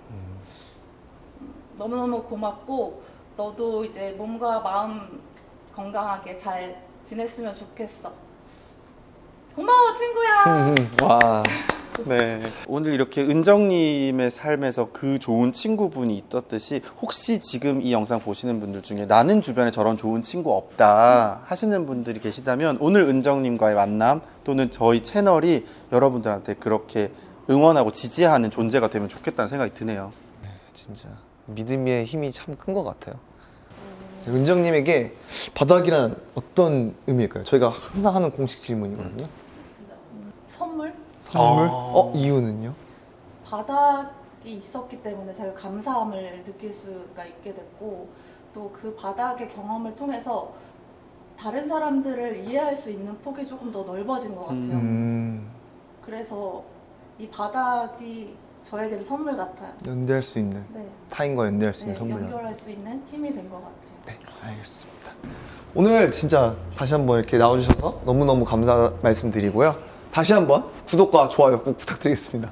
너무너무 고맙고 너도 이제 몸과 마음 건강하게 잘 지냈으면 좋겠어. 고마워 친구야. 와. 네. 오늘 이렇게 은정님의 삶에서 그 좋은 친구분이 있었듯이 혹시 지금 이 영상 보시는 분들 중에 나는 주변에 저런 좋은 친구 없다 하시는 분들이 계시다면 오늘 은정님과의 만남 또는 저희 채널이 여러분들한테 그렇게 응원하고 지지하는 존재가 되면 좋겠다는 생각이 드네요. 진짜 믿음의 힘이 참 큰 것 같아요. 은정님에게 바닥이란 어떤 의미일까요? 저희가 항상 하는 공식 질문이거든요. 선물? 선물? 아. 이유는요? 바닥이 있었기 때문에 제가 감사함을 느낄 수가 있게 됐고 또 그 바닥의 경험을 통해서 다른 사람들을 이해할 수 있는 폭이 조금 더 넓어진 것 같아요. 그래서 이 바닥이 저에게는 선물 같아요. 연대할 수 있는, 네. 타인과 연대할 수 있는 네, 선물이요. 연결할 수 있는 힘이 된 것 같아요. 네, 알겠습니다. 오늘 진짜 다시 한번 이렇게 나와주셔서 너무너무 감사 말씀드리고요. 다시 한번 구독과 좋아요 꼭 부탁드리겠습니다.